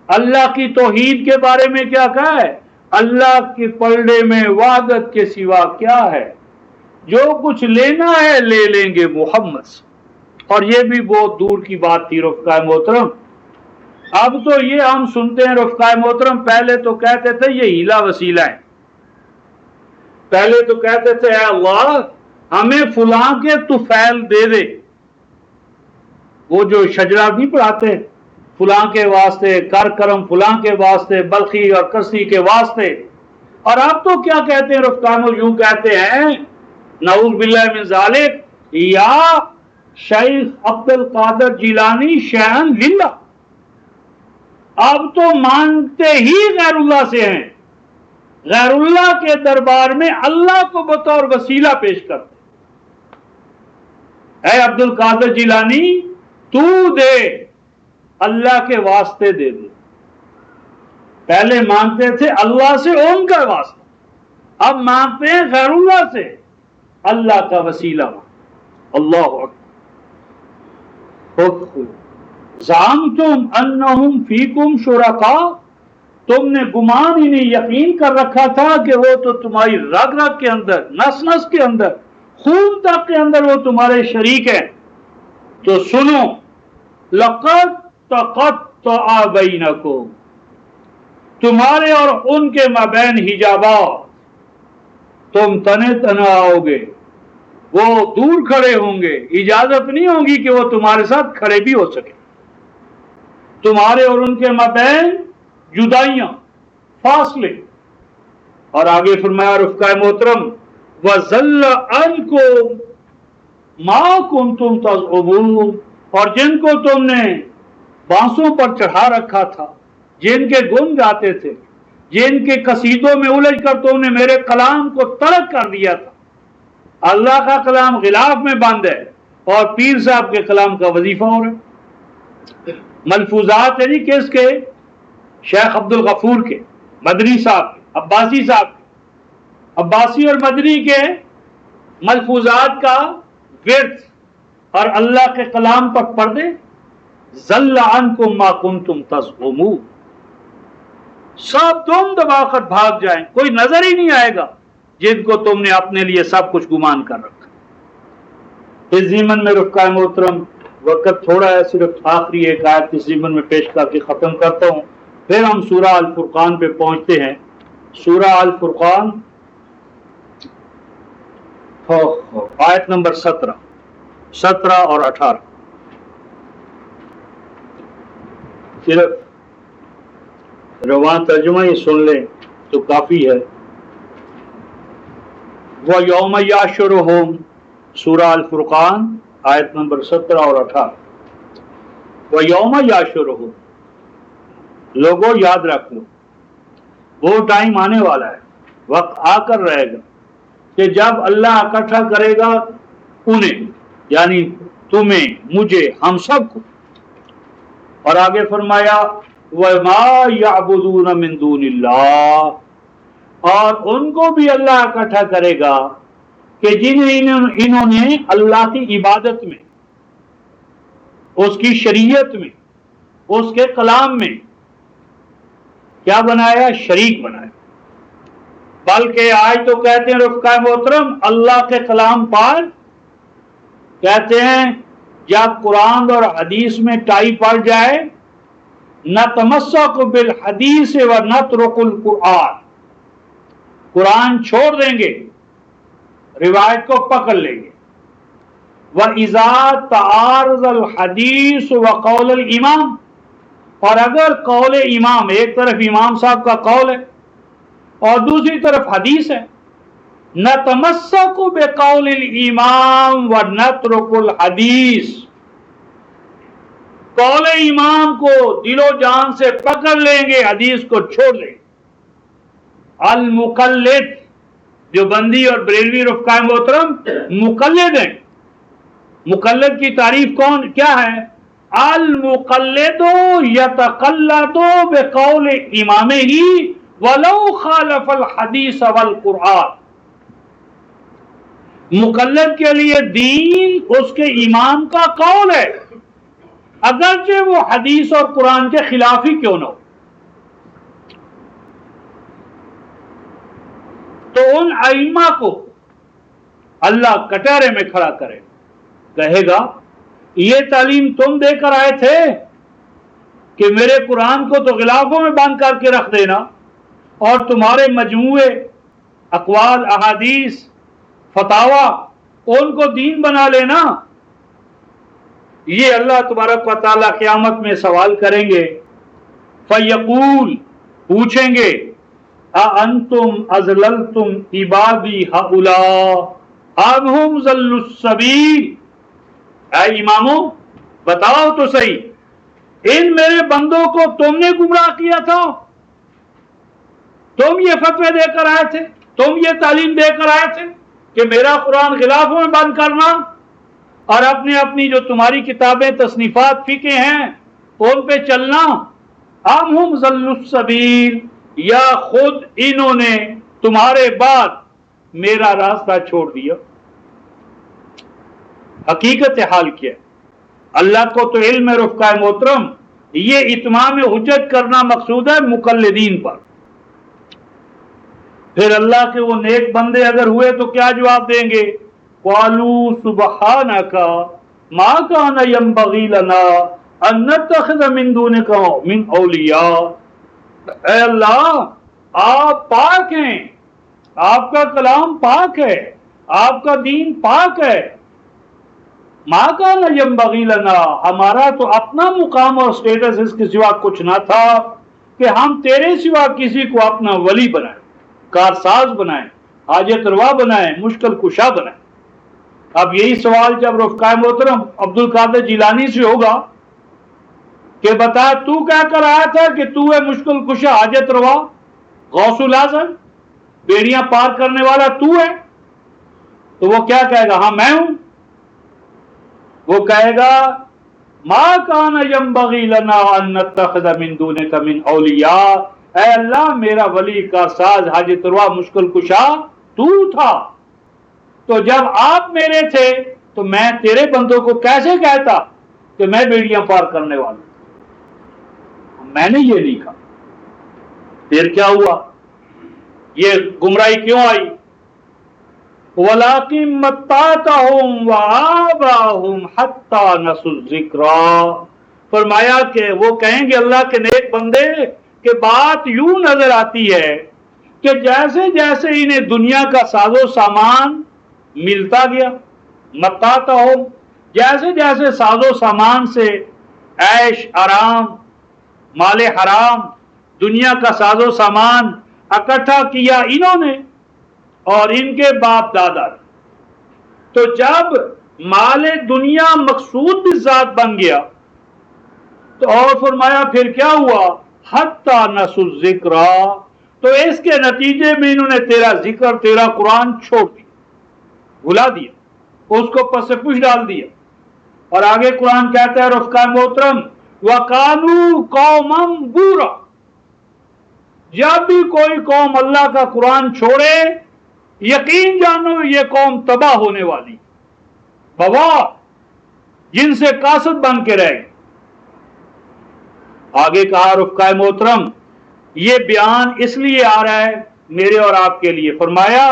اللہ کی توحید کے بارے میں کیا کہا ہے؟ اللہ کے پلڑے میں وحدت کے سوا کیا ہے؟ جو کچھ لینا ہے لے لیں گے محمد سے. اور یہ بھی بہت دور کی بات تھی رفقائے محترم. اب تو یہ ہم سنتے ہیں رفقائے محترم، پہلے تو کہتے تھے یہ ہیلا وسیلہ ہے، پہلے تو کہتے تھے اے اللہ ہمیں فلاں کے طفیل دے دے، وہ جو شجرہ نہیں پڑھاتے فلاں کے واسطے کر کرم، فلاں کے واسطے بلخی اور کسی کے واسطے. اور آپ تو کیا کہتے ہیں رفتان یوں کہتے ہیں نعوذ باللہ من ذالک یا شیخ عبد القادر جیلانی شیئن للہ. آپ تو مانتے ہی غیر اللہ سے ہیں، غیر اللہ کے دربار میں اللہ کو بطور وسیلہ پیش کرتے. اے عبد القادر جیلانی تو دے، اللہ کے واسطے دے دے. پہلے مانگتے تھے اللہ سے ان کا واسطہ، اب مانگتے ہیں غیر اللہ سے اللہ کا وسیلہ. اللہ اکبر. زعمتم انہم فیکم شرکاء، تم نے گمان انہیں یقین کر رکھا تھا کہ وہ تو تمہاری رگ رگ کے اندر، نس نس کے اندر، خون تک کے اندر وہ تمہارے شریک ہیں. تو سنو لقد تقطع بینکم، تمہارے اور ان کے مابین حجابات، تم تنے تنہا آؤ گے، وہ دور کھڑے ہوں گے، اجازت نہیں ہوگی کہ وہ تمہارے ساتھ کھڑے بھی ہو سکے. تمہارے اور ان کے مابین جدائیاں، فاصلے. اور آگے فرمایا رفقائے محترم وَذَلَّ عَنْكُمْ مَا كُنْتُمْ تَزْعُمُونَ، اور جن کو تم نے بانسوں پر چڑھا رکھا تھا، جن کے گن گاتے تھے، جن کے قصیدوں میں الجھ کر تم نے میرے کلام کو ترک کر دیا تھا. اللہ کا کلام غلاف میں بند ہے اور پیر صاحب کے کلام کا وظیفہ ہو رہا ہے. ملفوظات ہے جی کس کے؟ شیخ عبد الغفور کے، مدنی صاحب کے، عباسی صاحب کے. عباسی اور مدنی کے ملفوظات کا ورد اور اللہ کے کلام پر پردے. ذل عنکم ما کنتم تزعمون، سب تم دبا کر بھاگ جائیں، کوئی نظر ہی نہیں آئے گا جن کو تم نے اپنے لیے سب کچھ گمان کر رکھا. اس ضمن میں رفقائے محترم وقت تھوڑا ہے، صرف آخری ایک آیت اس ضمن میں پیش کر کے ختم کرتا ہوں، پھر ہم سورہ الفرقان پہ پہنچتے ہیں. سورہ الفرقان آیت نمبر 17 اور 18. صرف رواں ترجمہ ہی سن لیں تو کافی ہے. وَيَوْمَ يَحْشُرُهُمْ، سورہ الفرقان آیت نمبر 17 اور 18. وَيَوْمَ يَحْشُرُهُمْ، لوگوں یاد رکھ لو، وہ ٹائم آنے والا ہے، وقت آ کر رہے گا کہ جب اللہ اکٹھا کرے گا انہیں، یعنی تمہیں، مجھے، ہم سب کو. اور آگے فرمایا وَمَا يَعْبُدُونَ مِن دُونِ اللَّهِ، اور ان کو بھی اللہ اکٹھا کرے گا کہ انہوں نے اللہ کی عبادت میں، اس کی شریعت میں، اس کے کلام میں کیا بنایا؟ شریک بنایا. بلکہ آج تو کہتے ہیں رفقائے محترم اللہ کے کلام پر کہتے ہیں جب قرآن اور حدیث میں ٹائی پڑ جائے نَتَمَسَّكُ بِالْحَدِيثِ وَنَتْرُكُ الْقُرْآنَ، قرآن چھوڑ دیں گے، روایت کو پکڑ لیں گے. وَإِذَا تَعَارَضَ الْحَدِيثُ وَقَوْلُ الْإِمَامِ، اور اگر قول امام، ایک طرف امام صاحب کا قول ہے اور دوسری طرف حدیث ہے، نَتَمَسَّكُ بِقَوْلِ الْإِمَامِ وَنَتْرُكُ الْحَدِيثِ، قول امام کو دل و جان سے پکڑ لیں گے، حدیث کو چھوڑ لیں گے. المقلد، جو بندی اور بریلوی رفقائے محترم مقلد ہیں. مقلد کی تعریف کیا ہے؟ المقلد یتقلد بقول امامہ ولو خالف الحدیث والقرآن. مقلد کے لیے دین اس کے امام کا قول ہے، اگرچہ وہ حدیث اور قرآن کے خلاف ہی کیوں نہ ہو. تو ان ائمہ کو اللہ کٹہرے میں کھڑا کرے، کہے گا یہ تعلیم تم دے کر آئے تھے کہ میرے قرآن کو تو غلافوں میں باندھ کر کے رکھ دینا، اور تمہارے مجموعے اقوال، احادیث، فتاوا، ان کو دین بنا لینا، یہ اللہ تبارک و تعالیٰ قیامت میں سوال کریں گے. فیقول، پوچھیں گے، اَأَنْتُمْ أَضْلَلْتُمْ عِبَادِي هَؤُلَاءِ أَمْ هُمْ ضَلُّوا السَّبِيلَ. اے اماموں بتاؤ تو صحیح، ان میرے بندوں کو تم نے گمراہ کیا تھا؟ تم یہ فتوے دے کر آئے تھے، تم یہ تعلیم دے کر آئے تھے کہ میرا قرآن غلافوں میں بند کرنا اور اپنی جو تمہاری کتابیں تصنیفات فقہ ہیں ان پہ چلنا. ام ہم ضلوا السبیل، یا خود انہوں نے تمہارے بعد میرا راستہ چھوڑ دیا. حقیقت حال کیا ہے؟ اللہ کو تو علم ہے رفقائے محترم، یہ اتمام حجت کرنا مقصود ہے مقلدین پر. پھر اللہ کے وہ نیک بندے اگر ہوئے تو کیا جواب دیں گے؟ قالوا سبحانک ما کان ینبغی لنا ان نتخذ من دونک من اولیاء. اے اللہ آپ پاک ہیں، آپ کا کلام پاک ہے، آپ کا دین پاک ہے. ما کان ینبغی لنا، ہمارا تو اپنا مقام اور سٹیٹس اس کے سوا کچھ نہ تھا کہ ہم تیرے سوا کسی کو اپنا ولی بنائیں، کارساز بنائیں، حاجت روا بنائیں، مشکل کشا بنائیں. اب یہی سوال جب رفقائے محترم عبد القادر جیلانی سے ہوگا کہ بتا تو کیا کر آیا تھا کہ تو ہے مشکل کشا، حاجت روا، غوث الاعظم، بیڑیاں پار کرنے والا تو ہے، تو وہ کیا کہے گا؟ ہاں میں ہوں. وہ کہے گا ما کان ینبغی لنا ان نتخذ من دونک من اولیاء. اے اللہ میرا ولی، کارساز، حاجت روا، مشکل کشا تو تھا، تو جب آپ میرے تھے تو میں تیرے بندوں کو کیسے کہتا کہ میں بیڑیاں پار کرنے والا ہوں؟ میں نے یہ نہیں کہا. پھر کیا ہوا؟ یہ گمراہی کیوں آئی؟ وَلَٰكِن مَتَّعْتَهُمْ وَآبَاءَهُمْ حَتَّىٰ نَسُوا الذِّكْرَىٰ. فرمایا کہ وہ کہیں گے اللہ کے نیک بندے کہ بات یوں نظر آتی ہے کہ جیسے جیسے انہیں دنیا کا ساز و سامان ملتا گیا، متعتہم، جیسے جیسے ساز و سامان سے عیش آرام، مال حرام، دنیا کا ساز و سامان اکٹھا کیا انہوں نے اور ان کے باپ دادا نے، تو جب مال دنیا مقصود بھی ذات بن گیا تو اور فرمایا پھر کیا ہوا؟ حتیٰ نسوا الذکرا، تو اس کے نتیجے میں انہوں نے تیرا ذکر، تیرا قرآن چھوڑ دیا، بھلا دیا، اس کو پس پش ڈال دیا. اور آگے قرآن کہتا ہے رفقائے محترم وَقَالُوا قَوْمًا بُورًا. جب بھی کوئی قوم اللہ کا قرآن چھوڑے یقین جانو یہ قوم تباہ ہونے والی، بوا جن سے کاسد بن کے رہے. آگے کہا رفقائے محترم، یہ بیان اس لیے آ رہا ہے میرے اور آپ کے لیے، فرمایا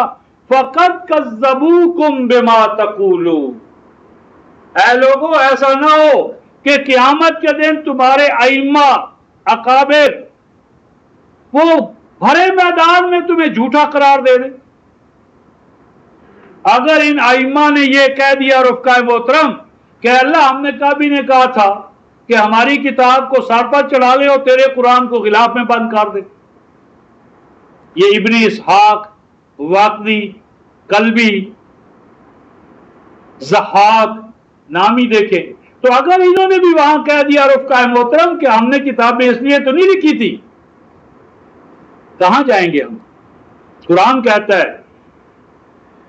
فَقَدْ كَذَّبُوكُمْ بِمَا تَقُولُونَ. اے لوگوں ایسا نہ ہو کہ قیامت کے دن تمہارے ائمہ اکابر وہ بھرے میدان میں تمہیں جھوٹا قرار دے دیں. اگر ان ائمہ نے یہ کہہ دیا رفقائے محترم کہ اللہ ہم نے کبھی نے کہا تھا کہ ہماری کتاب کو سر پر چڑھا لے اور تیرے قرآن کو غلاف میں بند کر دے. یہ ابن اسحاق، واقدی، کلبی، ضحاک نامی دیکھے، تو اگر انہوں نے بھی وہاں کہہ دیا رفقائے محترم کہ ہم نے کتابیں اس لیے تو نہیں لکھی تھی، کہاں جائیں گے ہم؟ قرآن کہتا ہے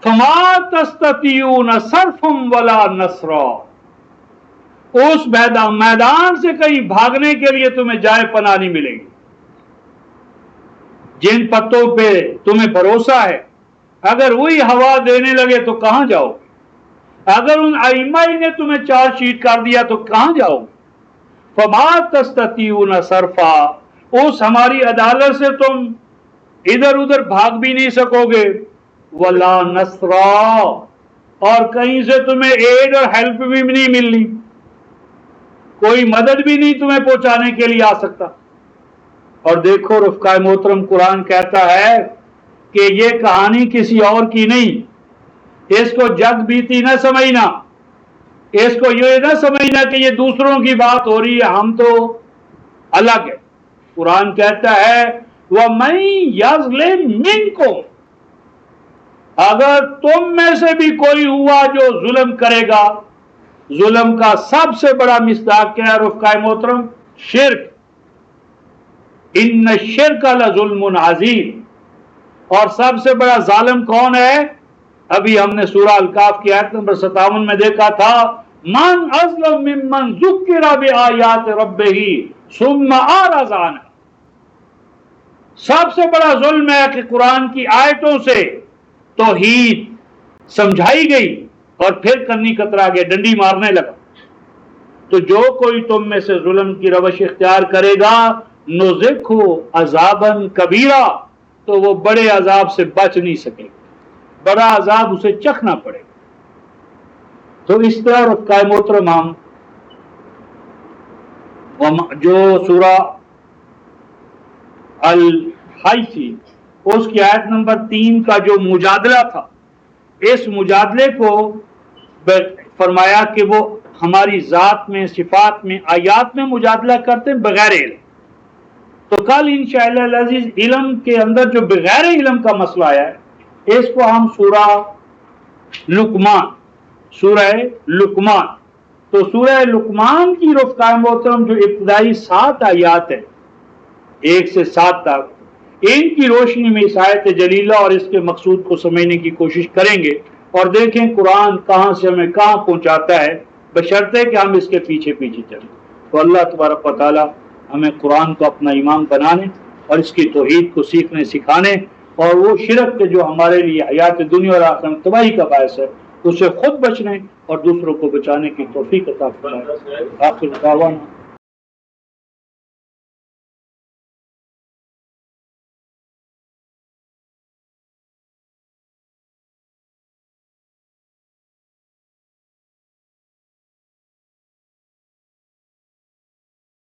فَمَا تَسْتَطِيعُونَ صَرْفًا وَلَا نَصْرًا. اس میدان سے کہیں بھاگنے کے لیے تمہیں جائے پناہ نہیں ملے گی. جن پتوں پہ تمہیں بھروسہ ہے اگر وہی ہوا دینے لگے تو کہاں جاؤ گے؟ اگر ان ائمہ نے تمہیں چارج شیٹ کر دیا تو کہاں جاؤ گے؟ فَمَا تَسْتَطِيعُونَ صَرْفًا، اس ہماری عدالت سے تم ادھر ادھر بھاگ بھی نہیں سکو گے، وَلَا نَصْرًا، اور کہیں سے تمہیں ایڈ اور ہیلپ بھی نہیں ملنی، کوئی مدد بھی نہیں تمہیں پہنچانے کے لیے آ سکتا. اور دیکھو رفقائے محترم قرآن کہتا ہے کہ یہ کہانی کسی اور کی نہیں، اس کو جگ بیتی نہ سمجھنا، اس کو یہ نہ سمجھنا کہ یہ دوسروں کی بات ہو رہی ہے، ہم تو الگ ہے۔ قرآن کہتا ہے وَمَن يَظْلِم مِّنكُمْ، اگر تم میں سے بھی کوئی ہوا جو ظلم کرے گا، ظلم کا سب سے بڑا مصداق کیا ہے رفقائے محترم؟ شرک۔ ان الشرک لظلم عظیم، اور سب سے بڑا ظالم کون ہے؟ ابھی ہم نے سورہ الکاف کی آیت نمبر 57 میں دیکھا تھا، من اظلم ممن ذکر بآیات ربہ ثم اعرض عنہا۔ سب سے بڑا ظلم ہے کہ قرآن کی آیتوں سے توحید سمجھائی گئی اور پھر کنی کترا کے ڈنڈی مارنے لگا۔ تو جو کوئی تم میں سے ظلم کی روش اختیار کرے گا نذقہ عذابا کبیرا، تو وہ بڑے عذاب سے بچ نہیں سکے گا، بڑا عذاب اسے چکھنا پڑے گا۔ تو اس طرح رفقائے محترم ہم جو سورہ الحج تھی اس کی آیت نمبر 3 کا جو مجادلہ تھا، اس مجادلے کو فرمایا کہ وہ ہماری ذات میں، صفات میں، آیات میں مجادلہ کرتے ہیں بغیر علم۔ تو کل انشاءاللہ العزیز علم کے اندر جو بغیر علم کا مسئلہ آیا ہے، اس کو ہم سورہ لقمان، تو سورہ لقمان کی رفقائے محترم جو ابتدائی 7 آیات ہیں 1 سے 7 تک، ان کی روشنی میں اس آیت جلیلہ اور اس کے مقصود کو سمجھنے کی کوشش کریں گے اور دیکھیں قرآن کہاں سے ہمیں کہاں پہنچاتا ہے، بشرطے کہ ہم اس کے پیچھے پیچھے چلیں۔ تو اللہ تبارک و تعالی ہمیں قرآن کو اپنا امام بنانے اور اس کی توحید کو سیکھنے سکھانے، اور وہ شرک کے جو ہمارے لیے حیات دنیا اور آخرت میں تباہی کا باعث ہے اسے خود بچنے اور دوسروں کو بچانے کی توفیق عطا فرمائے۔ آخر دعوانا